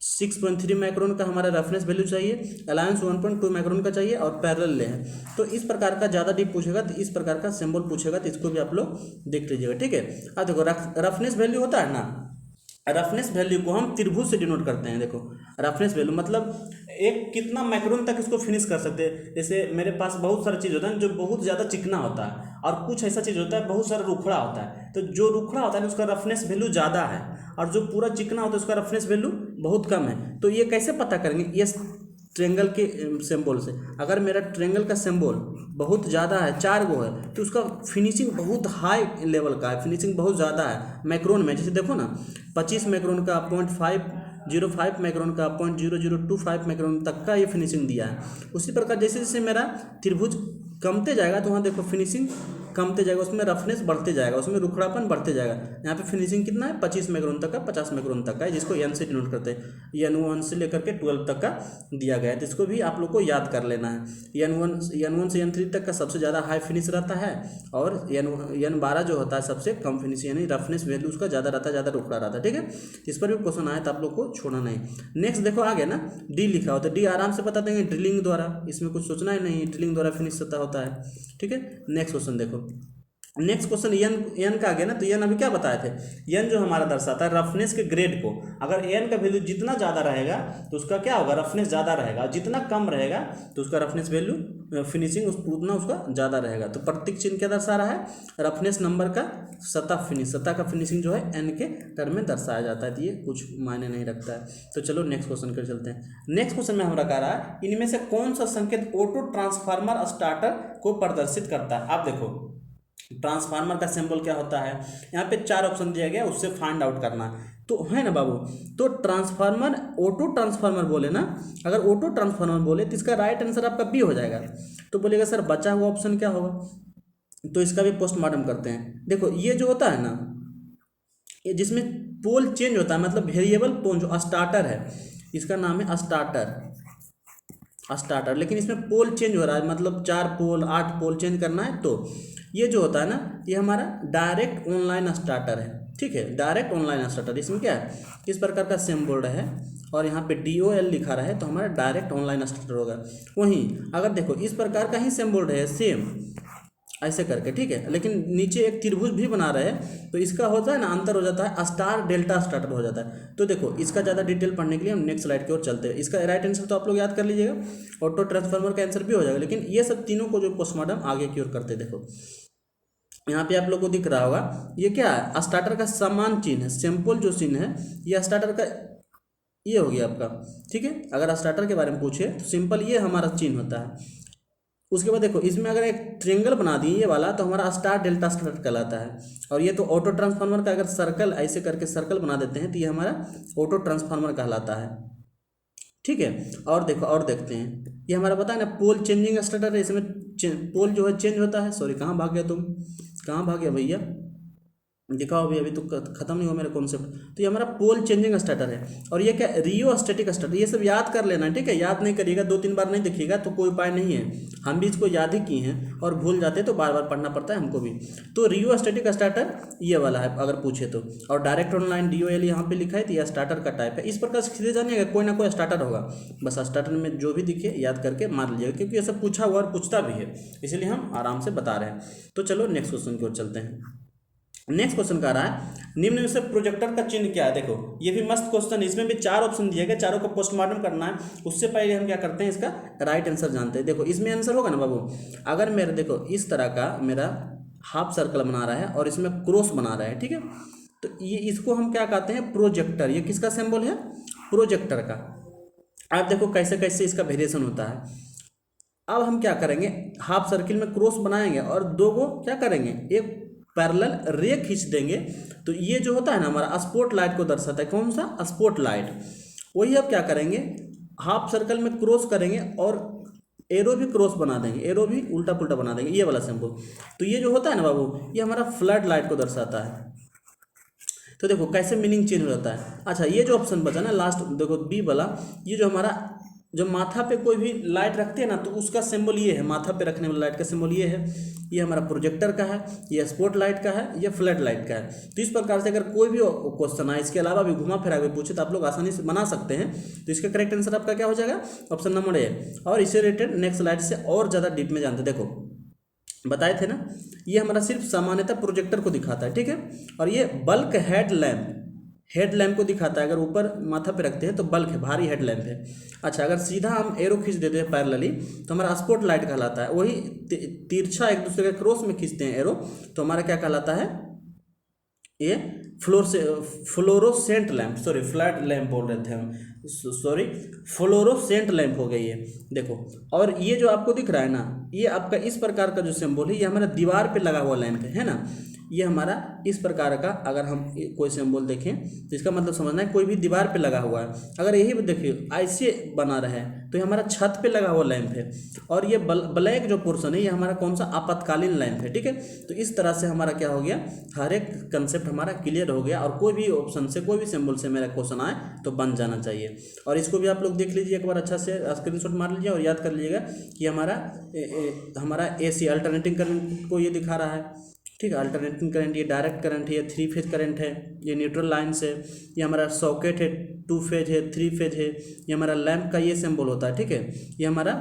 6.3 माइक्रोन का हमारा रेफरेंस वैल्यू चाहिए, अलायंस 1.2 माइक्रोन का चाहिए और पैरेलल ले है। तो इस प्रकार का ज़्यादा डीप पूछेगा तो इस प्रकार का सिंबल पूछेगा, तो इसको भी आप लोग देख लीजिएगा, ठीक है। अब देखो रफनेस वैल्यू होता है ना, रफनेस वैल्यू को हम त्रिभुज से डिनोट करते हैं। देखो रफनेस वैल्यू मतलब एक कितना माइक्रोन तक इसको फिनिश कर सकते हैं। जैसे मेरे पास बहुत सारी चीज़ होता है जो बहुत ज़्यादा चिकना होता है, और कुछ ऐसा चीज़ होता है बहुत सारा रुखड़ा होता है। तो जो रुखड़ा होता है उसका रफनेस वैल्यू ज़्यादा है, और जो पूरा चिकना होता है उसका रफनेस वैल्यू बहुत कम है। तो ये कैसे पता करेंगे, ये ट्रेंगल के सिंबल से। अगर मेरा ट्रेंगल का सिंबल बहुत ज़्यादा है, 4 गो है, तो उसका फिनिशिंग बहुत हाई लेवल का है, फिनिशिंग बहुत ज़्यादा है माइक्रोन में। जैसे देखो ना 25 माइक्रोन का, 0.505 माइक्रोन का, 0.0025 माइक्रोन तक का ये फिनिशिंग दिया है। उसी प्रकार जैसे जैसे मेरा त्रिभुज कमते जाएगा तो वहाँ देखो फिनिशिंग कमते जाएगा, उसमें रफनेस बढ़ते जाएगा, उसमें रुखड़ापन बढ़ते जाएगा। यहाँ पे फिनिशिंग कितना है 25 माइक्रोन तक का, 50 माइक्रोन तक का है, जिसको एन से डिनोट करते हैं। N1 से लेकर के 12 तक का दिया गया है, तो इसको भी आप लोग को याद कर लेना है। N1 से N3 तक का सबसे ज़्यादा हाई फिनिश रहता है, और N12 जो होता है सबसे कम फिनिश, यानी रफनेस वैल्यू उसका ज़्यादा रहता है, ज़्यादा रुखड़ा रहता है, ठीक है। इस पर भी क्वेश्चन आए तो आप लोग को छोड़ना नहीं। नेक्स्ट देखो आगे ना डी लिखा होता है, डी आराम से बता देंगे ड्रिलिंग द्वारा, इसमें कुछ सोचना ही नहीं, ड्रिलिंग द्वारा फिनिश होता है, ठीक है। नेक्स्ट क्वेश्चन देखो, नेक्स्ट क्वेश्चन एन का आ गया ना। तो एन अभी क्या बताए थे, एन जो हमारा दर्शाता है रफनेस के ग्रेड को। अगर एन का वैल्यू जितना ज़्यादा रहेगा तो उसका क्या होगा, रफनेस ज़्यादा रहेगा, और जितना कम रहेगा तो उसका रफनेस वैल्यू फिनिशिंग उतना उसका ज़्यादा रहेगा। तो प्रतीक चिन्ह क्या दर्शा रहा है, रफनेस नंबर का सतह फिनिश, सतह का फिनिशिंग जो है एन के टर्म में दर्शाया जाता है। तो ये कुछ मायने नहीं रखता है। तो चलो नेक्स्ट क्वेश्चन कर चलते हैं। नेक्स्ट क्वेश्चन में हमारा कह रहा है इनमें से कौन सा संकेत ऑटो ट्रांसफार्मर स्टार्टर को प्रदर्शित करता है। आप देखो ट्रांसफार्मर का सिंबल क्या होता है, यहाँ पे 4 ऑप्शन दिया गया, उससे फाइंड आउट करना तो है ना बाबू। तो ट्रांसफार्मर ऑटो ट्रांसफार्मर बोले ना, अगर ऑटो ट्रांसफार्मर बोले तो इसका राइट आंसर आपका बी हो जाएगा। तो बोलेगा सर बचा हुआ ऑप्शन क्या होगा, तो इसका भी पोस्टमार्टम करते हैं। देखो ये जो होता है ना, ये जिसमें पोल चेंज होता है, मतलब वेरिएबल पोल जो स्टार्टर है, इसका नाम है स्टार्टर, लेकिन इसमें पोल चेंज हो रहा है, मतलब 4 पोल 8 पोल चेंज करना है। तो ये जो होता है ना, ये हमारा डायरेक्ट ऑनलाइन स्टार्टर है, ठीक है। डायरेक्ट ऑनलाइन स्टार्टर, इसमें क्या है, इस प्रकार का सिंबल है और यहाँ पे DOL लिखा रहा है, तो हमारा डायरेक्ट ऑनलाइन स्टार्टर होगा। वहीं अगर देखो इस प्रकार का ही सिंबल है सेम ऐसे करके, ठीक है, लेकिन नीचे एक त्रिभुज भी बना रहे हैं, तो इसका होता है ना अंतर हो जाता है, स्टार डेल्टा स्टार्टर हो जाता है। तो देखो इसका ज़्यादा डिटेल पढ़ने के लिए हम नेक्स्ट स्लाइड की ओर चलते हैं। इसका राइट आंसर तो आप लोग याद कर लीजिएगा, ऑटो ट्रांसफार्मर का आंसर भी हो जाएगा, लेकिन ये सब तीनों को जो पोस्टमार्टम आगे की ओर करते हैं। देखो यहाँ पे आप लोग को दिख रहा होगा, ये क्या है, स्टार्टर का समान चिन्ह है, सिंपल जो चिन्ह है ये स्टार्टर का ये हो गया आपका, ठीक है। अगर स्टार्टर के बारे में पूछे तो सिंपल ये हमारा चिन्ह होता है। उसके बाद देखो इसमें अगर एक ट्रेंगल बना दिए ये वाला, तो हमारा स्टार डेल्टा स्टार्टर कहलाता है। और ये तो ऑटो ट्रांसफार्मर का अगर सर्कल ऐसे करके सर्कल बना देते हैं तो ये हमारा ऑटो ट्रांसफार्मर कहलाता है, ठीक है। और देखो और देखते हैं, ये हमारा पता है ना पोल चेंजिंग स्टार्टर है, इसमें पोल जो है चेंज होता है। सॉरी कहाँ भाग गया तुम, कहाँ भाग गया भैया, दिखाओ अभी तो खत्म नहीं हुआ मेरा कॉन्सेप्ट। तो ये हमारा पोल चेंजिंग स्टार्टर है। और ये क्या, रियोस्टैटिक स्टार्टर, ये सब याद कर लेना, ठीक है। याद नहीं करिएगा, 2-3 बार नहीं देखिएगा तो कोई उपाय नहीं है। हम भी इसको याद ही किए हैं और भूल जाते हैं, तो बार बार पढ़ना पड़ता है हमको भी। तो रियोस्टैटिक स्टार्टर ये वाला है अगर पूछे तो। और डायरेक्ट ऑनलाइन DOL यहाँ पे लिखा है, तो यह स्टार्टर का टाइप है। इस प्रकार से सीधे जानिएगा, कोई ना कोई स्टार्टर होगा, बस स्टार्टर में जो भी दिखे याद करके मार लीजिएगा, क्योंकि ये सब पूछा हुआ और पूछता भी है, इसलिए हम आराम से बता रहे हैं। तो चलो नेक्स्ट क्वेश्चन की ओर चलते हैं। नेक्स्ट क्वेश्चन कह रहा है निम्न में से प्रोजेक्टर का चिन्ह क्या है। देखो ये भी मस्त क्वेश्चन, इसमें भी 4 ऑप्शन दिए गए, चारों को पोस्टमार्टम करना है। उससे पहले हम क्या करते हैं, इसका राइट आंसर जानते हैं। देखो इसमें आंसर होगा ना बाबू, अगर मेरे देखो इस तरह का मेरा हाफ सर्कल बना रहा है और इसमें क्रॉस बना रहा है, ठीक है, तो ये इसको हम क्या कहते हैं, प्रोजेक्टर। ये किसका सिंबल है, प्रोजेक्टर का। आप देखो कैसे कैसे इसका वेरिएशन होता है। अब हम क्या करेंगे, हाफ सर्किल में क्रॉस बनाएंगे और 2 को क्या करेंगे, एक पैरेलल रे खींच देंगे। तो ये जो होता है ना हमारा स्पॉट लाइट को दर्शाता है, कौन सा, स्पॉट लाइट। वही अब क्या करेंगे, हाफ सर्कल में क्रॉस करेंगे और एरो भी क्रॉस बना देंगे, एरो भी उल्टा पुल्टा बना देंगे, ये वाला सिंबल। तो ये जो होता है ना बाबू, ये हमारा फ्लड लाइट को दर्शाता है। तो देखो कैसे मीनिंग चेंज हो जाता है। अच्छा ये जो ऑप्शन बचा ना लास्ट, देखो बी वाला, ये जो हमारा जो माथा पे कोई भी लाइट रखते हैं ना, तो उसका सिंबल ये है, माथा पे रखने वाला लाइट का सिंबल ये है। ये हमारा प्रोजेक्टर का है, ये स्पॉट लाइट का है, ये फ्लड लाइट का है। तो इस प्रकार से अगर कोई भी क्वेश्चन आए इसके अलावा भी घुमा फिरा के पूछे तो आप लोग आसानी से बना सकते हैं। तो इसका करेक्ट आंसर आपका क्या हो जाएगा, ऑप्शन नंबर ए। और इससे रिलेटेड नेक्स्ट स्लाइड से और ज़्यादा डीप में जानते, देखो बताए थे ना, ये हमारा सिर्फ सामान्यतः प्रोजेक्टर को दिखाता है, ठीक है। और ये बल्क हेड लैम्प को दिखाता है। अगर ऊपर माथा पे रखते हैं तो बल्क है, भारी हेड लैम्प है। अच्छा अगर सीधा हम एरो खींच देते हैं पैरेलली तो हमारा स्पॉट लाइट कहलाता है। वही तिरछा एक दूसरे के क्रॉस में खींचते हैं एरो तो हमारा क्या कहलाता है, ये fluorescent lamp, sorry flat lamp बोल रहे थे हम, सॉरी फ्लोरोसेंट लैम्प हो गई ये, देखो। और ये जो आपको दिख रहा है ना, ये आपका इस प्रकार का जो सिंबल है, ये हमारा दीवार पे लगा हुआ लैम्प है ना। ये हमारा इस प्रकार का अगर हम कोई सिंबल देखें तो इसका मतलब समझना है कोई भी दीवार पे लगा हुआ है। अगर यही देखिए ऐसे बना रहे तो ये हमारा छत पे लगा हुआ लैंप है। और ये ब्लैक जो पोर्शन है ये हमारा कौन सा आपातकालीन लैंप है, ठीक है। तो इस तरह से हमारा क्या हो गया, हर एक कंसेप्ट हमारा क्लियर हो गया। और कोई भी ऑप्शन से कोई भी सिंबल से मेरा क्वेश्चन आए तो बन जाना चाहिए। और इसको भी आप लोग देख लीजिए एक बार अच्छा से, स्क्रीनशॉट मार लीजिए और याद कर लीजिएगा कि हमारा AC अल्टरनेटिंग करंट को ये दिखा रहा है, ठीक है। अल्टरनेटिंग करंट ये डायरेक्ट करंट है, ये 3 फेज करंट है, ये न्यूट्रल लाइन से, ये हमारा सॉकेट है, 2 फेज है, 3 फेज है, ये हमारा लैंप का ये सिंबल होता है, ठीक है। ये हमारा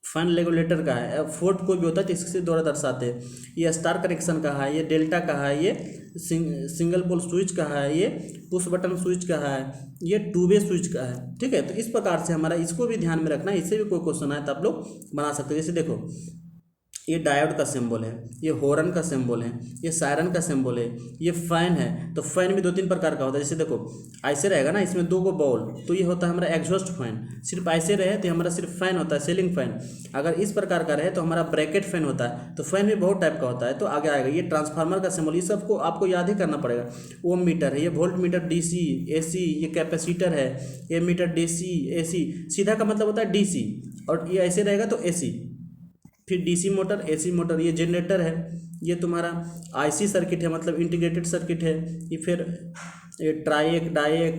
फैन रेगुलेटर का है, फोर्ट कोई भी होता है तो इसके द्वारा दर्शाते हैं। ये स्टार कनेक्शन का है, ये डेल्टा का है, ये सिंगल पोल स्विच का है, ये पुश बटन स्विच का है, ये 2 वे स्विच का है, ठीक है। तो इस प्रकार से हमारा इसको भी ध्यान में रखना है, इससे भी कोई क्वेश्चन आए तो आप लोग बना सकते हो। जैसे देखो ये डायोड का सिंबल है, ये हॉर्न का सिंबल है, ये सायरन का सिंबल है, ये फैन है। तो फैन भी 2-3 प्रकार का होता है। जैसे देखो ऐसे रहेगा ना, इसमें 2 गो बॉल, तो ये होता है हमारा एग्जॉस्ट फैन। सिर्फ ऐसे रहे तो हमारा सिर्फ फैन होता है, सीलिंग फैन। अगर इस प्रकार का रहे तो हमारा ब्रैकेट फैन होता है। तो फैन भी बहुत टाइप का होता है। तो आगे आएगा ये ट्रांसफार्मर का सिंबल, ये सबको आपको याद ही करना पड़ेगा। ओम मीटर है, ये वोल्ट मीटर DC AC, ये कैपेसिटर है, ये मीटर DC AC, सीधा का मतलब होता है DC, और ये ऐसे रहेगा तो AC। फिर DC मोटर, AC मोटर, ये जनरेटर है, ये तुम्हारा IC सर्किट है, मतलब इंटीग्रेटेड सर्किट है। ये फिर ये ट्राइक डाइक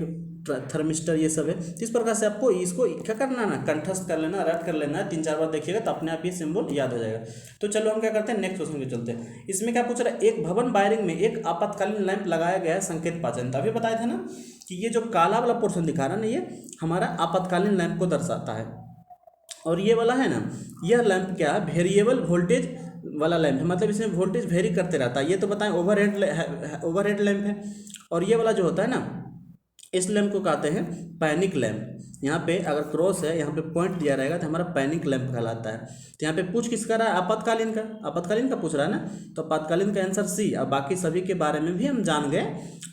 थर्मिस्टर, ये सब है। तो इस प्रकार से आपको इसको क्या करना है ना, कंठस्थ कर लेना, रट कर लेना है। 3-4 बार देखिएगा तो अपने आप ये सिंबल याद हो जाएगा। तो चलो हम क्या करते हैं, नेक्स्ट क्वेश्चन पे चलते हैं। इसमें क्या पूछ रहा है, एक भवन वायरिंग में एक आपातकालीन लैंप लगाया गया है, संकेत पाचन। तभी बताया था ना कि ये जो काला वाला पोर्शन दिखा रहा है ना, ये हमारा आपातकालीन लैंप को दर्शाता है। और ये वाला है ना, यह लैंप क्या है, वेरिएबल वोल्टेज वाला लैंप है, मतलब इसमें वोल्टेज वेरी करते रहता है। ये तो बताएं ओवरहेड लैंप है। और ये वाला जो होता है ना, इस लैंप को कहते हैं पैनिक लैंप। यहाँ पे अगर क्रॉस है, यहाँ पे पॉइंट दिया रहेगा तो हमारा पैनिक लैंप कहलाता है। तो यहाँ पे पूछ किसका रहा है, आपातकालीन का पूछ रहा है ना। तो आपातकालीन का आंसर C। अब बाकी सभी के बारे में भी हम जान गए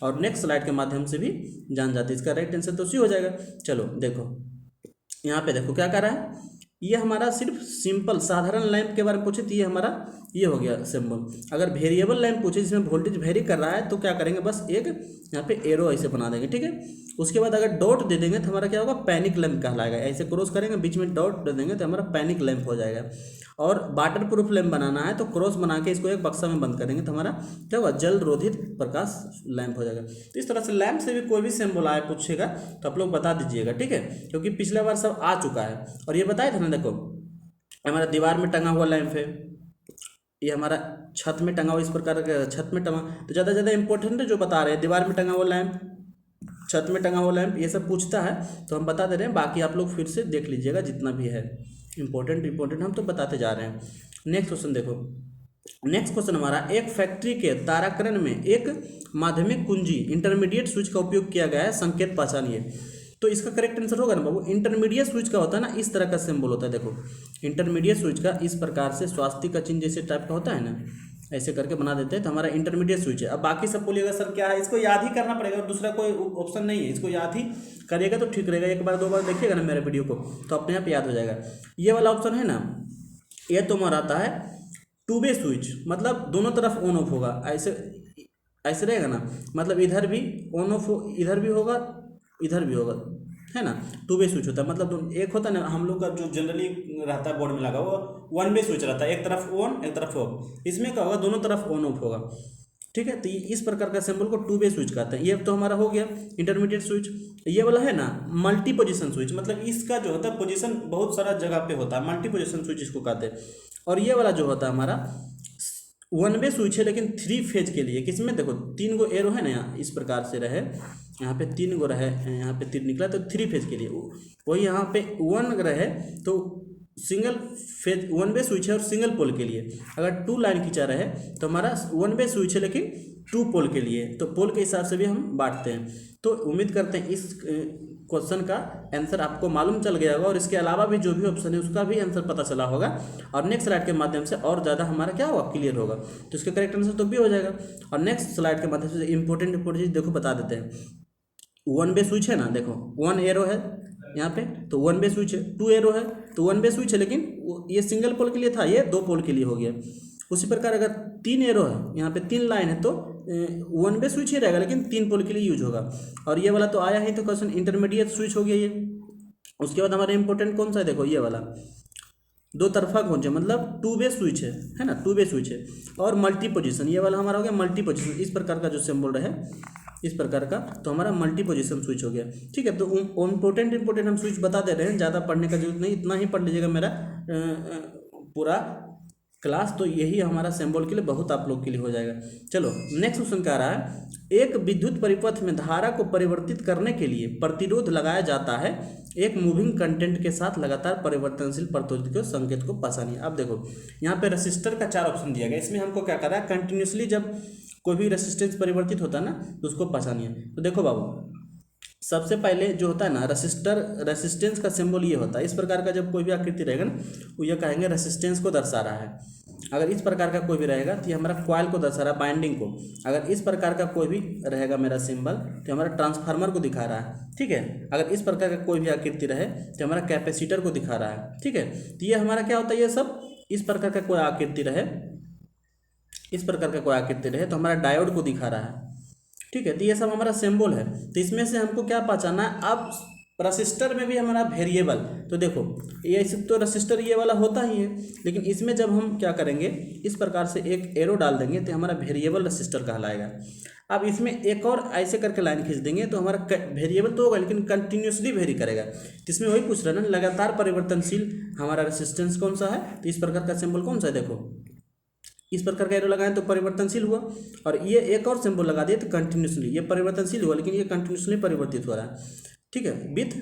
और नेक्स्ट स्लाइड के माध्यम से भी जान जाते। इसका राइट आंसर तो C हो जाएगा। चलो देखो यहाँ पे देखो क्या कर रहा है, ये हमारा सिर्फ सिंपल साधारण लैंप के बारे में पूछे तो ये हमारा ये हो गया सिंबल। अगर वेरिएबल लैंप पूछे जिसमें वोल्टेज वेरी कर रहा है तो क्या करेंगे, बस एक यहाँ पे एरो ऐसे बना देंगे, ठीक है। उसके बाद अगर डॉट दे देंगे तो हमारा क्या होगा, पैनिक लैंप कहलाएगा। ऐसे क्रॉस करेंगे, बीच में डॉट दे देंगे तो हमारा पैनिक लैंप हो जाएगा। और वाटर प्रूफ लैंप बनाना है तो क्रॉस बना के इसको एक बक्सा में बंद करेंगे तो हमारा क्या होगा, जल रोधित प्रकाश लैंप हो जाएगा। तो इस तरह से लैंप से भी कोई भी सिंबल आए पूछेगा तो आप लोग बता दीजिएगा, ठीक है। क्योंकि पिछले बार सब आ चुका है। और ये बताया था ना, देखो हमारा दीवार में टंगा हुआ लैंप है, ये हमारा छत में टंगा हुआ, इस प्रकार का छत में टंगा। तो ज़्यादा इंपॉर्टेंट है जो बता रहे हैं, दीवार में टंगा हुआ लैंप, छत में टंगा हुआ लैंप, ये सब पूछता है तो हम बता दे रहे हैं। बाकी आप लोग फिर से देख लीजिएगा जितना भी है, इंपॉर्टेंट हम तो बताते जा रहे हैं। नेक्स्ट क्वेश्चन देखो, नेक्स्ट क्वेश्चन हमारा, एक फैक्ट्री के ताराकरण में एक माध्यमिक कुंजी इंटरमीडिएट स्विच का उपयोग किया गया है, संकेत पहचानिए। तो इसका करेक्ट आंसर होगा ना बाबू, इंटरमीडिएट स्विच का होता है ना, इस तरह का सिंबल होता है। देखो इंटरमीडिएट स्विच का इस प्रकार से स्वास्तिक का चिन्ह जैसे टाइप का होता है ना, ऐसे करके बना देते हैं तो हमारा इंटरमीडिएट स्विच है। अब बाकी सब बोलिएगा सर क्या है, इसको याद ही करना पड़ेगा और दूसरा कोई ऑप्शन नहीं है, इसको याद ही करिएगा तो ठीक रहेगा। 1 बार 2 बार देखिएगा ना मेरे वीडियो को तो अपने आप याद हो जाएगा। ये वाला ऑप्शन है ना, ये तुम्हारा आता है 2 वे स्विच, मतलब दोनों तरफ ऑन ऑफ होगा। ऐसे रहेगा ना, मतलब इधर भी ऑन ऑफ, इधर भी होगा, इधर भी होगा, है ना, टू वे स्विच होता है। मतलब एक होता है ना हम लोग का जो जनरली रहता है बोर्ड में लगा वो वन वे स्विच रहता है, एक तरफ ऑन एक तरफ ऑफ। इसमें क्या होगा, दोनों तरफ ऑन ऑफ होगा, ठीक है। तो इस प्रकार का सिंबल को टू वे स्विच कहते हैं। ये तो हमारा हो गया इंटरमीडिएट स्विच। ये वाला है ना मल्टी पोजीशन स्विच, मतलब इसका जो होता है पोजीशन बहुत सारा जगह पे होता है, मल्टी पोजीशन स्विच इसको कहते हैं। और ये वाला जो होता है हमारा वन वे स्विच है, लेकिन थ्री फेज के लिए। किसमें देखो तीन गो एरो है ना, यहाँ इस प्रकार से रहे, यहाँ पे तीन गो रहे, यहाँ पे तीन निकला तो थ्री फेज के लिए। वही यहाँ पे वन रहे तो single phase one way switch है, और सिंगल पोल के लिए। अगर टू लाइन खींचा रहे तो हमारा वन वे स्विच है, लेकिन टू पोल के लिए, तो पोल के हिसाब से भी हम बांटते हैं। तो उम्मीद करते हैं इस क्वेश्चन का आंसर आपको मालूम चल गया होगा, और इसके अलावा भी जो भी ऑप्शन है उसका भी आंसर पता चला होगा, और नेक्स्ट स्लाइड के माध्यम से और ज़्यादा हमारा क्या होगा, क्लियर होगा। तो इसका करेक्ट आंसर तो भी हो जाएगा। और नेक्स्ट स्लाइड के माध्यम से इंपॉर्टेंट चीज़ देखो बता देते हैं। वन वे स्विच है ना, देखो वन एरो है यहाँ पे तो वन वे स्विच है, टू एरो है तो वन वे स्विच है, लेकिन ये सिंगल पोल के लिए था, ये दो पोल के लिए हो गया। उसी प्रकार अगर तीन एरो है, यहाँ पे तीन लाइन है, तो वन वे स्विच ही रहेगा, लेकिन तीन पोल के लिए यूज होगा। और ये वाला तो आया ही, तो क्वेश्चन इंटरमीडिएट स्विच हो गया ये। उसके बाद हमारा इंपॉर्टेंट कौन सा है, देखो ये वाला दो तरफा कौन है, मतलब टू वे स्विच है ना, टू वे स्विच है। और मल्टी पोजीशन, ये वाला हमारा हो गया मल्टी पोजीशन। इस प्रकार का जो सिंबल रहे इस प्रकार का, तो हमारा मल्टी पोजीशन स्विच हो गया, ठीक है। तो इंपॉर्टेंट हम स्विच बता दे रहे हैं, ज़्यादा पढ़ने का जरूरत नहीं, इतना ही पढ़ लीजिएगा मेरा पूरा क्लास। तो यही हमारा सिंबल के लिए बहुत आप लोग के लिए हो जाएगा। चलो नेक्स्ट क्वेश्चन क्या आ रहा है, एक विद्युत परिपथ में धारा को परिवर्तित करने के लिए प्रतिरोध लगाया जाता है, एक मूविंग कंटेंट के साथ लगातार परिवर्तनशील प्रतिरोध के संकेत को पहचानिए। अब देखो यहाँ पे रेसिस्टर का चार ऑप्शन दिया गया, इसमें हमको क्या कर रहा है, कंटिन्यूसली जब कोई भी रेसिस्टेंस परिवर्तित होता है ना तो उसको पहचानिए। तो देखो बाबू, सबसे पहले जो होता है ना रेसिस्टेंस का सिंबल ये होता है। इस प्रकार का जब कोई भी आकृति रहेगा ना वो ये कहेंगे रेसिस्टेंस को दर्शा रहा है। अगर इस प्रकार का कोई भी रहेगा तो ये हमारा कॉइल को दर्शा रहा है, बाइंडिंग को। अगर इस प्रकार का कोई भी रहेगा मेरा सिंबल तो हमारा ट्रांसफार्मर को दिखा रहा है, ठीक है। अगर इस प्रकार का कोई भी आकृति रहे तो हमारा कैपेसिटर को दिखा रहा है, ठीक है। तो ये हमारा क्या होता है, ये सब इस प्रकार का कोई आकृति रहे, इस प्रकार का कोई आकृति रहे तो हमारा डायोड को दिखा रहा है, ठीक है। तो ये सब हमारा सिंबल है। तो इसमें से हमको क्या पहचानना है, अब रसिस्टर में भी हमारा वेरिएबल, तो देखो ये ऐसे तो रसिस्टर ये वाला होता ही है, लेकिन इसमें जब हम क्या करेंगे, इस प्रकार से एक एरो डाल देंगे तो हमारा वेरिएबल रसिस्टर कहलाएगा। अब इसमें एक और ऐसे करके लाइन खींच देंगे तो हमारा वेरिएबल तो होगा, लेकिन कंटिन्यूसली वेरी करेगा। तो इसमें वही पूछ रहा है ना, लगातार परिवर्तनशील हमारा रेसिस्टेंस कौन सा है, तो इस प्रकार का सिंबल कौन सा है, देखो इस प्रकार का एरो लगाएं तो परिवर्तनशील हुआ, और ये एक और सिंबल लगा दिए तो कंटिन्यूसली, ये परिवर्तनशील हुआ लेकिन ये कंटिन्यूसली परिवर्तित हो रहा है, ठीक है, विथ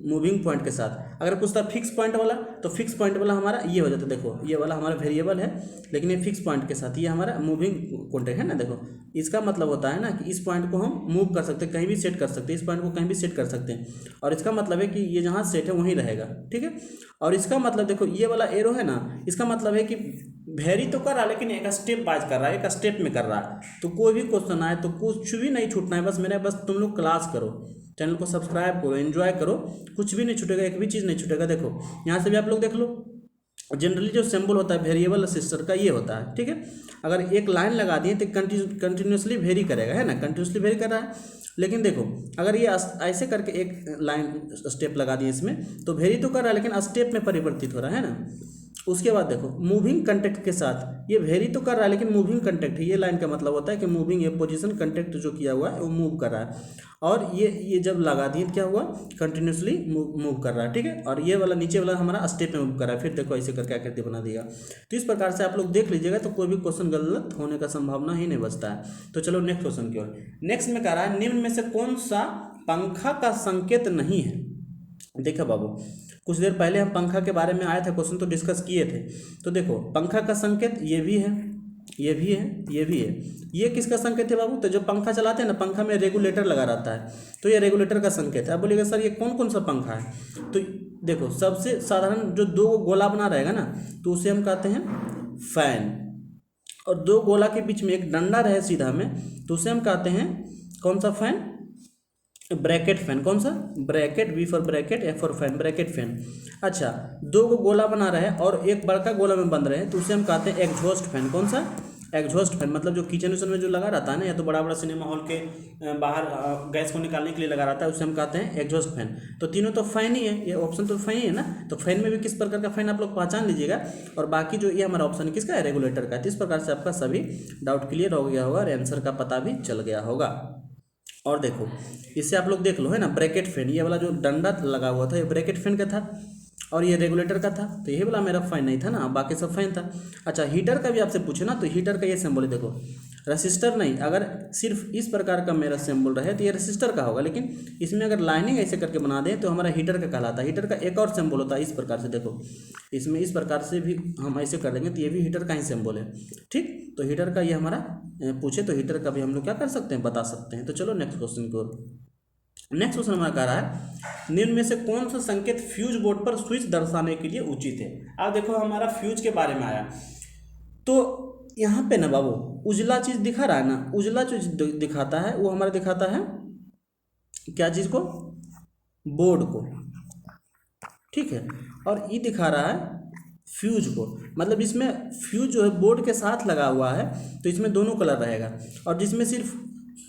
मूविंग पॉइंट के साथ। अगर पूछता फिक्स पॉइंट वाला तो फिक्स पॉइंट वाला हमारा ये हो जाता है, देखो ये वाला हमारा वेरिएबल है लेकिन ये फिक्स पॉइंट के साथ, ये हमारा मूविंग कॉन्टेक्ट है ना। देखो इसका मतलब होता है ना कि इस पॉइंट को हम मूव कर सकते हैं, कहीं भी सेट कर सकते हैं, इस पॉइंट को कहीं भी सेट कर सकते हैं, और इसका मतलब है कि ये जहाँ सेट है वहीं रहेगा, ठीक है। और इसका मतलब देखो ये वाला एरो है ना, इसका मतलब है कि वेरी तो कर रहा है लेकिन एक स्टेप बाइज कर रहा है, एक स्टेप में कर रहा है। तो कोई भी क्वेश्चन आए तो कुछ भी नहीं छूटना है, बस तुम लोग क्लास करो, चैनल को सब्सक्राइब करो, एंजॉय करो, कुछ भी नहीं छूटेगा, एक भी चीज़ नहीं छूटेगा। देखो यहाँ से भी आप लोग देख लो, जनरली जो सिंबल होता है वेरिएबल रसिस्टर का ये होता है, ठीक है। अगर एक लाइन लगा दिए तो कंटिन्यूसली वेरी करेगा, है ना, कंटिन्यूसली वेरी कर रहा है। लेकिन देखो अगर ये ऐसे करके एक लाइन स्टेप लगा दिए इसमें तो वेरी तो कर रहा है लेकिन स्टेप में परिवर्तित हो रहा है ना। उसके बाद देखो मूविंग कंटेक्ट के साथ ये वेरी तो कर रहा है लेकिन मूविंग कंटेक्ट है, ये लाइन का मतलब होता है कि मूविंग ये पोजीशन कंटेक्ट जो किया हुआ है वो मूव कर रहा है, और ये जब लगा दिए क्या हुआ, कंटिन्यूसली मूव कर रहा है, ठीक है। और ये वाला नीचे वाला हमारा स्टेप में मूव कर रहा है। फिर देखो ऐसे करके आकृति बना दिया। तो इस प्रकार से आप लोग देख लीजिएगा तो कोई भी क्वेश्चन गलत होने का संभावना ही नहीं बचता है। तो चलो नेक्स्ट क्वेश्चन की ओर। नेक्स्ट में कह रहा है निम्न में से कौन सा पंखा का संकेत नहीं है। देखो बाबू कुछ देर पहले हम पंखा के बारे में आया था, क्वेश्चन तो डिस्कस किए थे। तो देखो पंखा का संकेत ये भी है, ये भी है, ये भी है। ये किसका संकेत है बाबू, तो जब पंखा चलाते हैं ना पंखा में रेगुलेटर लगा रहता है तो ये रेगुलेटर का संकेत है। अब बोलिएगा सर ये कौन कौन सा पंखा है, तो देखो सबसे साधारण जो दो गोला बना रहेगा ना तो उसे हम कहते हैं फैन, और दो गोला के बीच में एक डंडा रहे सीधा में तो उसे हम कहते हैं कौन सा फैन, ब्रैकेट फैन। कौन सा, bracket, B for bracket, F for fan, bracket fan. अच्छा दो गोला बना रहे हैं और एक बड़का गोला में बंद रहे हैं तो उसे हम कहते हैं एग्जॉस्ट फैन। कौन सा, एग्जॉस्ट फैन मतलब जो किचन विचन में जो लगा रहता है ना, या तो बड़ा बड़ा सिनेमा हॉल के बाहर गैस को निकालने के लिए लगा रहता है, उसे हम कहते हैं एग्जॉस्ट फैन। तो तीनों तो फैन ही है, ये ऑप्शन तो फैन ही है ना। तो फैन में भी किस प्रकार का फैन आप लोग पहचान लीजिएगा। और बाकी जो ये हमारा ऑप्शन किसका है, रेगुलेटर का। तो इस प्रकार से आपका सभी डाउट क्लियर हो गया होगा और आंसर का पता भी चल गया होगा। और देखो इससे आप लोग देख लो है ना, ब्रैकेट फैन, ये वाला जो डंडा लगा हुआ था ये ब्रैकेट फैन का था और ये रेगुलेटर का था। तो ये वाला मेरा फैन नहीं था ना, बाकी सब फैन था। अच्छा हीटर का भी आपसे पूछे ना, तो हीटर का ये सिंबल है देखो, रेसिस्टर नहीं, अगर सिर्फ इस प्रकार का मेरा सिंबल रहे तो ये रेसिस्टर का होगा, लेकिन इसमें अगर लाइनिंग ऐसे करके बना दें तो हमारा हीटर का कहलाता है। हीटर का एक और सिंबल होता है इस प्रकार से, देखो इसमें इस प्रकार से भी हम ऐसे कर देंगे तो ये भी हीटर का ही सिंबल है। ठीक, तो हीटर का ये हमारा पूछे तो हीटर का भी हम लोग क्या कर सकते हैं, बता सकते हैं। तो चलो नेक्स्ट क्वेश्चन की ओर। नेक्स्ट क्वेश्चन हमारा कह रहा है निम्न में से कौन सा संकेत फ्यूज बोर्ड पर स्विच दर्शाने के लिए उचित है। अब देखो हमारा फ्यूज के बारे में आया, तो यहाँ पे ना बाबू उजला चीज दिखा रहा है ना, उजला चीज दिखाता है वो हमारा दिखाता है क्या चीज को, बोर्ड को। ठीक है, और ये दिखा रहा है फ्यूज को। मतलब इसमें फ्यूज जो है बोर्ड के साथ लगा हुआ है तो इसमें दोनों कलर रहेगा, और जिसमें सिर्फ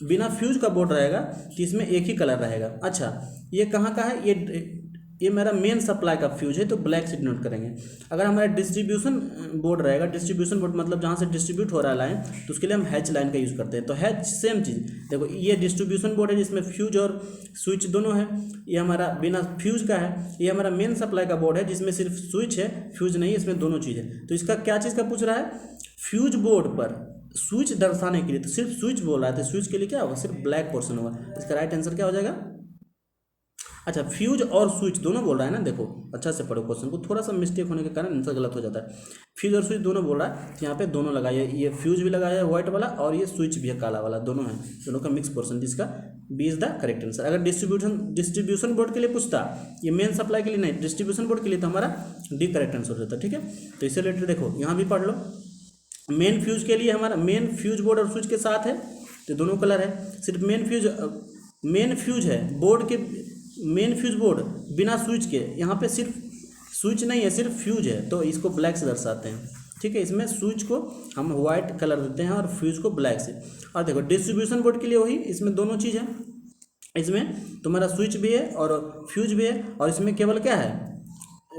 बिना फ्यूज का बोर्ड रहेगा तो इसमें एक ही कलर रहेगा। अच्छा ये कहाँ का है, ये मेरा मेन सप्लाई का फ्यूज है तो ब्लैक से नोट करेंगे। अगर हमारा डिस्ट्रीब्यूशन बोर्ड रहेगा, डिस्ट्रीब्यूशन बोर्ड मतलब जहाँ से डिस्ट्रीब्यूट हो रहा है लाइन, तो उसके लिए हम हैच लाइन का यूज़ करते हैं। तो हैच सेम चीज़, देखो ये डिस्ट्रीब्यूशन बोर्ड है जिसमें फ्यूज और स्विच दोनों है। ये हमारा बिना फ्यूज का है। ये हमारा मेन सप्लाई का बोर्ड है जिसमें सिर्फ स्विच है, फ्यूज नहीं है, इसमें दोनों चीज़ है। तो इसका क्या चीज़ का पूछ रहा है, फ्यूज बोर्ड पर स्विच दर्शाने के लिए, तो सिर्फ स्विच बोल रहा है, तो स्विच के लिए क्या होगा, सिर्फ ब्लैक पोर्शन होगा। इसका राइट आंसर क्या हो जाएगा। अच्छा फ्यूज और स्विच दोनों बोल रहा है ना, देखो अच्छा से पढ़ो क्वेश्चन को, थोड़ा सा मिस्टेक होने के कारण आंसर गलत हो जाता है। फ्यूज और स्विच दोनों बोल रहा है, यहाँ पे दोनों लगाया, ये फ्यूज भी लगाया है व्हाइट वाला और ये स्विच भी है काला वाला, दोनों है, दोनों का मिक्स पोर्शन, जिसका B is the correct answer. अगर डिस्ट्रीब्यूशन बोर्ड के लिए पूछता, ये मेन सप्लाई के लिए नहीं, डिस्ट्रीब्यूशन बोर्ड के लिए, तो हमारा डी करेक्ट आंसर हो जाता। ठीक है, तो इससे रिलेटेड देखो यहाँ भी पढ़ लो, मेन फ्यूज के लिए हमारा मेन फ्यूज बोर्ड और स्विच के साथ है तो दोनों कलर है। सिर्फ मेन फ्यूज है बोर्ड के, मेन फ्यूज बोर्ड बिना स्विच के, यहाँ पे सिर्फ स्विच नहीं है सिर्फ फ्यूज है, तो इसको ब्लैक से दर्शाते हैं। ठीक है, इसमें स्विच को हम वाइट कलर देते हैं और फ्यूज को ब्लैक से। और देखो डिस्ट्रीब्यूशन बोर्ड के लिए वही, इसमें दोनों चीज़ है, इसमें तुम्हारा स्विच भी है और फ्यूज भी है, और इसमें केवल क्या है,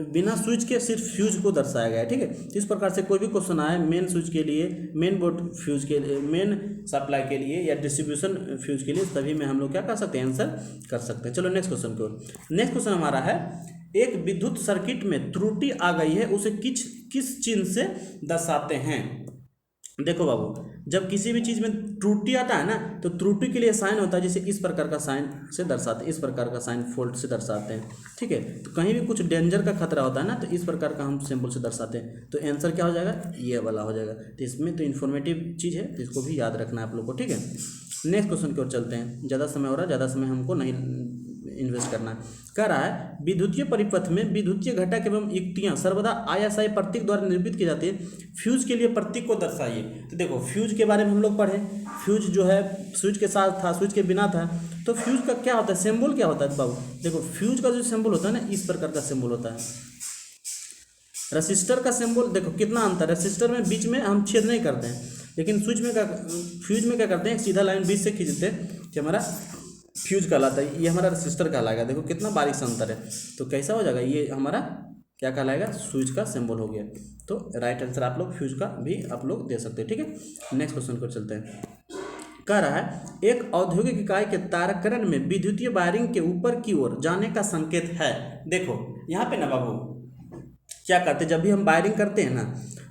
बिना स्विच के सिर्फ फ्यूज को दर्शाया गया है। ठीक है, तो इस प्रकार से कोई भी क्वेश्चन आए मेन स्विच के लिए, मेन बोर्ड फ्यूज के लिए, मेन सप्लाई के लिए या डिस्ट्रीब्यूशन फ्यूज के लिए, तभी में हम लोग क्या कर सकते हैं, आंसर कर सकते हैं। चलो नेक्स्ट क्वेश्चन की ओर। नेक्स्ट क्वेश्चन हमारा है, एक विद्युत सर्किट में त्रुटि आ गई है, उसे किस चिन्ह से दर्शाते हैं। देखो बाबू, जब किसी भी चीज़ में त्रुटि आता है ना, तो त्रुटि के लिए साइन होता है, जैसे इस प्रकार का साइन से दर्शाते हैं, इस प्रकार का साइन फोल्ड से दर्शाते हैं। ठीक है, तो कहीं भी कुछ डेंजर का खतरा होता है ना, तो इस प्रकार का हम सिंबल से दर्शाते हैं। तो आंसर क्या हो जाएगा, ये वाला हो जाएगा। तो इसमें तो इन्फॉर्मेटिव चीज़ है, तो इसको भी याद रखना है आप लोग को। ठीक है, नेक्स्ट क्वेश्चन की ओर चलते हैं, ज़्यादा समय हो रहा है, ज़्यादा समय हमको नहीं इन्वेस्ट करना है। कह रहा है विद्युतीय परिपथ में विद्युतीय घटक एवं युक्तियां सर्वदा आयासाई प्रतीक द्वारा निरूपित की जाती है, फ्यूज के लिए प्रतीक को दर्शाइए। तो देखो फ्यूज के बारे में हम लोग पढ़े, फ्यूज जो है स्विच के साथ था, स्विच के बिना था। तो फ्यूज का क्या होता है, सिंबल क्या होता है बाबू, देखो फ्यूज का जो सिंबल होता है ना, इस प्रकार का सिंबल होता है। रजिस्टर का सिंबल देखो कितना अंतर है, रजिस्टर में बीच में हम छेद नहीं करते हैं, लेकिन स्विच में क्या, फ्यूज में क्या करते हैं, सीधा लाइन बीच से खींचते हैं कि हमारा फ्यूज कहलाता है, ये हमारा रजिस्टर कहलाएगा। देखो कितना बारीक सा अंतर है, तो कैसा हो जाएगा, ये हमारा क्या कहलाएगा, स्विच का सिंबल हो गया। तो राइट आंसर आप लोग फ्यूज का भी आप लोग दे सकते हैं। ठीक है, नेक्स्ट क्वेश्चन को चलते हैं। कह रहा है एक औद्योगिक इकाई के तारकरण में विद्युतीय वायरिंग के ऊपर की ओर जाने का संकेत है। देखो यहाँ पे ना बाबू क्या करते हैं, जब भी हम वायरिंग करते हैं ना,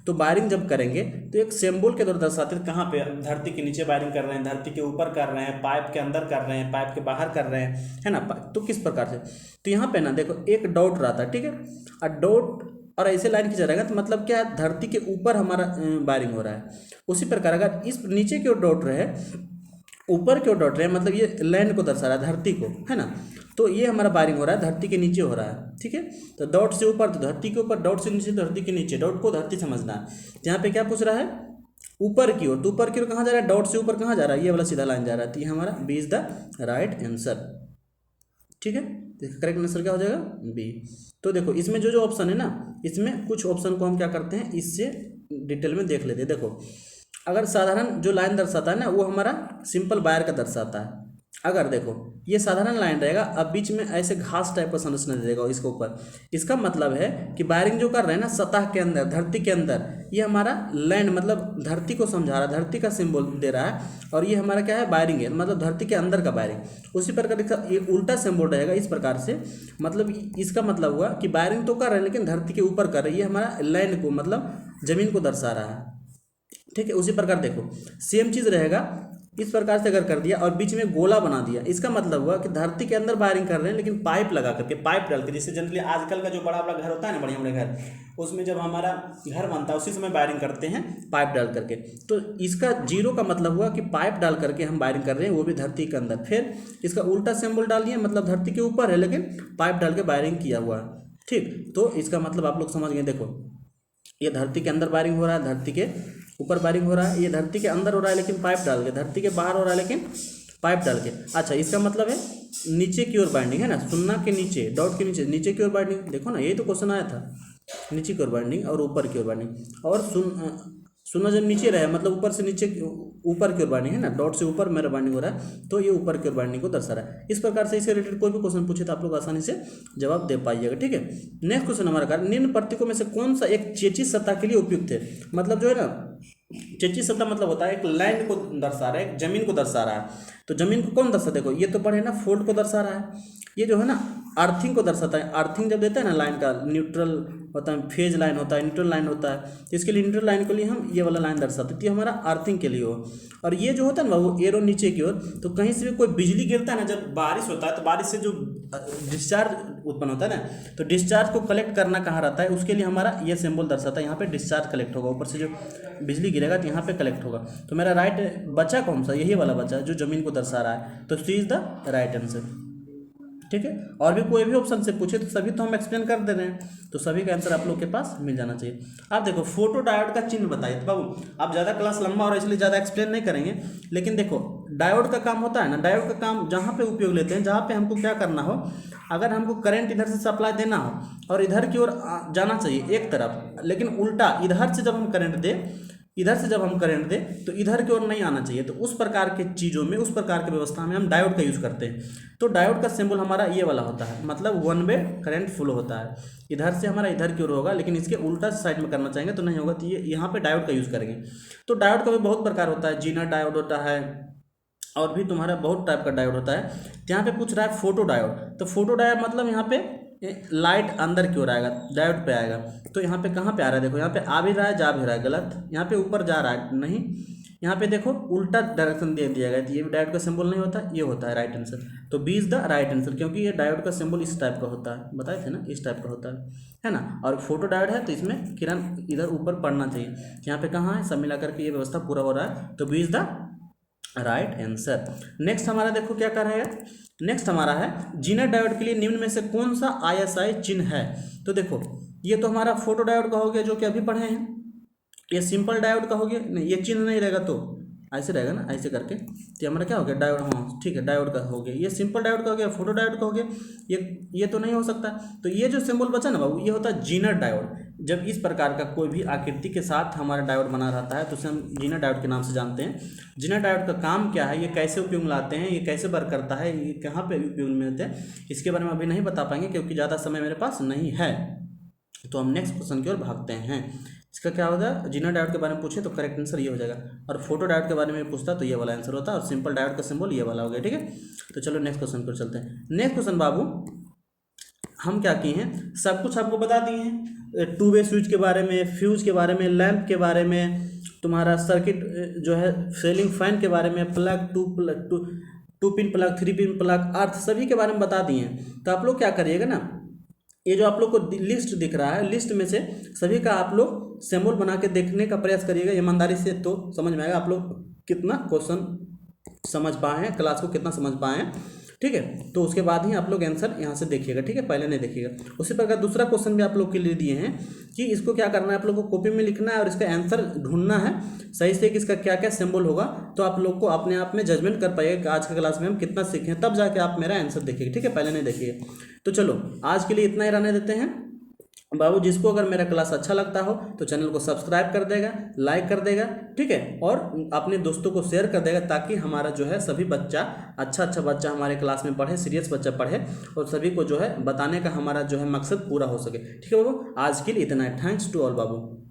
तो वायरिंग जब करेंगे तो एक सिंबल के द्वारा दर्शाते हैं, कहाँ पे, धरती के नीचे वायरिंग कर रहे हैं, धरती के ऊपर कर रहे हैं, पाइप के अंदर कर रहे हैं, पाइप के बाहर कर रहे हैं, है ना। तो किस प्रकार से, तो यहाँ पे ना देखो एक डॉट रहता है। ठीक है, और डॉट और ऐसे लाइन खींचा रहेगा, तो मतलब क्या है, धरती के ऊपर हमारा वायरिंग हो रहा है। उसी प्रकार अगर इस नीचे की ओर डॉट रहे, ऊपर की ओर डॉट रहे, मतलब ये लैंड को दर्शा रहा है, धरती को, है ना। तो ये हमारा वायरिंग हो रहा है, धरती के नीचे हो रहा है। ठीक है, तो डॉट से ऊपर तो धरती के ऊपर, डॉट से नीचे धरती के नीचे, डॉट को धरती समझना है। यहाँ पे क्या पूछ रहा है, ऊपर की ओर, तो ऊपर की ओर कहाँ जा रहा है, डॉट से ऊपर कहाँ जा रहा है, ये वाला सीधा लाइन जा रहा है। तो ये हमारा B is the right answer. ठीक है, तो करेक्ट आंसर क्या हो जाएगा, बी। तो देखो इसमें जो ऑप्शन है ना, इसमें कुछ ऑप्शन को हम क्या करते हैं, इससे डिटेल में देख लेते हैं। देखो अगर साधारण जो लाइन दर्शाता है ना वो हमारा सिंपल वायर का दर्शाता है। अगर देखो ये साधारण लाइन रहेगा, अब बीच में ऐसे घास टाइप का संरचना दे देगा इसके ऊपर, इसका मतलब है कि वायरिंग जो कर रहे हैं ना सतह के अंदर, धरती के अंदर, ये हमारा लैंड मतलब धरती को समझा रहा है, धरती का सिंबल दे रहा है, और ये हमारा क्या है वायरिंग है, मतलब धरती के अंदर का वायरिंग। उसी प्रकार इसका ये उल्टा सिंबल रहेगा इस प्रकार से, मतलब इसका मतलब हुआ कि वायरिंग तो कर रहे हैं लेकिन धरती के ऊपर कर रहे हैं, ये हमारा लैंड को मतलब जमीन को दर्शा रहा है। ठीक है, उसी प्रकार देखो सेम चीज़ रहेगा इस प्रकार से अगर कर दिया और बीच में गोला बना दिया, इसका मतलब हुआ कि धरती के अंदर वायरिंग कर रहे हैं लेकिन पाइप लगा करके, पाइप डाल के, जैसे जनरली आजकल का जो बड़ा बड़ा घर होता है ना, बढ़िया बड़े घर, उसमें जब हमारा घर बनता है उसी समय वायरिंग करते हैं पाइप डाल करके। तो इसका जीरो का मतलब हुआ कि पाइप डाल करके हम वायरिंग कर रहे हैं वो भी धरती के अंदर। फिर इसका उल्टा सिंबल डाल दिया, मतलब धरती के ऊपर है लेकिन पाइप डाल के वायरिंग किया हुआ है। ठीक, तो इसका मतलब आप लोग समझ गए। देखो ये धरती के अंदर वायरिंग हो रहा है, धरती के ऊपर वायरिंग हो रहा है, ये धरती के अंदर हो रहा है लेकिन पाइप डाल के, धरती के बाहर हो रहा है लेकिन पाइप डाल के। अच्छा, इसका मतलब है नीचे की ओर बाइंडिंग है ना, शून्य के नीचे, डॉट के नीचे, नीचे की ओर बाइंडिंग। देखो ना यही तो क्वेश्चन आया था, नीचे की ओर बाइंडिंग और ऊपर की ओर बाइंडिंग। और शून्य जब नीचे रहे मतलब ऊपर से नीचे, ऊपर की ओर बाइंडिंग है ना, डॉट से ऊपर मेरा बाइंडिंग हो रहा है, तो ये ऊपर की ओर बाइंडिंग को दर्शा रहा है। इस प्रकार से इससे रिलेटेड कोई भी क्वेश्चन पूछे तो आप लोग आसानी से जवाब दे पाइएगा। ठीक है, नेक्स्ट क्वेश्चन हमारा कार्य, निम्न प्रतीकों में से कौन सा एक चेचित सतह के लिए उपयुक्त है। मतलब जो है ना चेचित सतह मतलब होता है एक लैंड को दर्शा रहा है, एक जमीन को दर्शा रहा है। तो जमीन को कौन दर्शा, देखो ये तो पढ़े ना फोल्ड को दर्शा रहा है, ये जो है ना अर्थिंग को दर्शाता है। अर्थिंग जब देता है ना लाइन का, न्यूट्रल होता है, फेज लाइन होता है, न्यूट्रल लाइन होता है, तो इसके लिए न्यूट्रल लाइन के लिए हम ये वाला लाइन दर्शाते हैं, तो ये हमारा अर्थिंग के लिए हो। और ये जो होता है ना वो एरो नीचे की ओर, तो कहीं से भी कोई बिजली गिरता है ना, जब बारिश होता है तो बारिश से जो डिस्चार्ज उत्पन्न होता है ना, तो डिस्चार्ज को कलेक्ट करना कहाँ रहता है, उसके लिए हमारा ये सिंबल दर्शाता है। यहाँ पे डिस्चार्ज कलेक्ट होगा, ऊपर से जो बिजली गिरेगा तो यहाँ पे कलेक्ट होगा। तो मेरा राइट बचा कौन सा, यही वाला बचा जो जमीन को दर्शा रहा है, तो सी इज द राइट आंसर। ठीक है, और भी कोई भी ऑप्शन से पूछे तो सभी तो हम एक्सप्लेन कर दे रहे हैं, तो सभी का आंसर आप लोग के पास मिल जाना चाहिए। आप देखो फोटो डायोड का चिन्ह बताइए। तो बाबू आप ज़्यादा क्लास लंबा हो रहा है इसलिए ज़्यादा एक्सप्लेन नहीं करेंगे, लेकिन देखो डायोड का काम होता है ना, डायोड का काम जहाँ पे उपयोग लेते हैं, जहाँ पे हमको क्या करना हो, अगर हमको करंट इधर से सप्लाई देना हो और इधर की ओर जाना चाहिए एक तरफ, लेकिन उल्टा इधर से जब हम करंट दें, इधर से जब हम करंट दें तो इधर की ओर नहीं आना चाहिए, तो उस प्रकार के चीज़ों में, उस प्रकार की व्यवस्था में हम डायोड का यूज़ करते हैं। तो डायोड का सिंबल हमारा ये वाला होता है, मतलब वन वे करंट फ्लो होता है, इधर से हमारा इधर की ओर होगा, लेकिन इसके उल्टा साइड में करना चाहेंगे तो नहीं होगा, तो ये यहाँ पे डायोड का यूज़ करेंगे। तो डायोड का भी बहुत प्रकार होता है, जीनर डायोड होता है और भी तुम्हारा बहुत टाइप का डायोड होता है। यहाँ पे पूछ रहा है फोटो डायोड, तो फोटो डायोड मतलब यहाँ पे लाइट अंदर की ओर आएगा, डायोड पे आएगा। तो यहाँ पे कहाँ पे आ रहा है, देखो यहाँ पे आ भी रहा है, जा भी रहा है, गलत, यहाँ पे ऊपर जा रहा है नहीं, यहाँ पे देखो उल्टा डायरेक्शन दे दिया गया, तो ये भी डायोड का सिंबल नहीं होता, ये होता है राइट आंसर। तो B is the right answer, क्योंकि ये डायोड का सिंबल इस टाइप का होता है, बताए थे ना इस टाइप का होता है ना। और फोटो डायोड है तो इसमें किरण इधर ऊपर पड़ना चाहिए, यहाँ पे कहाँ है, सब मिला करके ये व्यवस्था पूरा हो रहा है, तो B is the right answer. Next हमारा देखो क्या कर रहा है, नेक्स्ट हमारा है जीनर डायोड के लिए निम्न में से कौन सा आईएसआई चिन्ह है। तो देखो ये तो हमारा फोटो डायोड का हो गया जो कि अभी पढ़े हैं, ये सिंपल डायोड का हो गया, नहीं ये चिन्ह नहीं रहेगा तो ऐसे रहेगा ना, ऐसे करके, तो हमारा क्या हो गया डायोड, हाँ ठीक है डायोड का हो गया, ये सिंपल डायोड का हो गया, फोटो डायोड का हो गया, ये तो नहीं हो सकता। तो ये जो सिंबल बचा ना बाबू, ये होता है जीनर डायोड। जब इस प्रकार का कोई भी आकृति के साथ हमारा डायोड बना रहता है तो उसे हम जीनर डायोड के नाम से जानते हैं। जीनर डायोड का काम क्या है, ये कैसे उपयोग में लाते हैं, ये कैसे वर्क करता है, ये कहाँ पे उपयोग में होते हैं, इसके बारे में अभी नहीं बता पाएंगे क्योंकि ज़्यादा समय मेरे पास नहीं है। तो हम नेक्स्ट क्वेश्चन की ओर भागते हैं। इसका क्या होगा, जीनर डायोड के बारे में पूछे तो करेक्ट आंसर ये हो जाएगा, और फोटो डायोड के बारे में पूछता तो ये वाला आंसर होता, और सिंपल डायोड का सिंबल ये वाला हो गया। ठीक है, तो चलो नेक्स्ट क्वेश्चन पर चलते हैं। नेक्स्ट क्वेश्चन बाबू हम क्या किए हैं, सब कुछ आपको बता दिए हैं, टू वे स्विच के बारे में, फ्यूज के बारे में, लैंप के बारे में, तुम्हारा सर्किट जो है सीलिंग फैन के बारे में, plug two pin plug, 3 pin plug, earth, सभी के बारे में बता दिए हैं। तो आप लोग क्या करिएगा ना, ये जो आप लोग को लिस्ट दिख रहा है, लिस्ट में से सभी का आप लोग सिंबल बना के देखने का प्रयास करिएगा ईमानदारी से, तो समझ में आएगा आप लोग कितना क्वेश्चन समझ पाए हैं, क्लास को कितना समझ पाए हैं। ठीक है, तो उसके बाद ही आप लोग आंसर यहाँ से देखिएगा, ठीक है, पहले नहीं देखिएगा। उसी प्रकार दूसरा क्वेश्चन भी आप लोग के लिए दिए हैं कि इसको क्या करना है, आप लोग को कॉपी में लिखना है और इसका आंसर ढूंढना है सही से कि इसका क्या क्या सिंबल होगा, तो आप लोग को अपने आप में जजमेंट कर पाइएगा कि आज के क्लास में हम कितना सीखे हैं, तब जाके आप मेरा आंसर देखिएगा। ठीक है, पहले नहीं देखिएगा। तो चलो आज के लिए इतना ही रहने देते हैं, बाबू जिसको अगर मेरा क्लास अच्छा लगता हो तो चैनल को सब्सक्राइब कर देगा, लाइक कर देगा, ठीक है, और अपने दोस्तों को शेयर कर देगा, ताकि हमारा जो है सभी बच्चा अच्छा बच्चा हमारे क्लास में पढ़े, सीरियस बच्चा पढ़े, और सभी को जो है बताने का हमारा जो है मकसद पूरा हो सके। ठीक है बाबू, आज के लिए इतना है। Thanks to all Babu.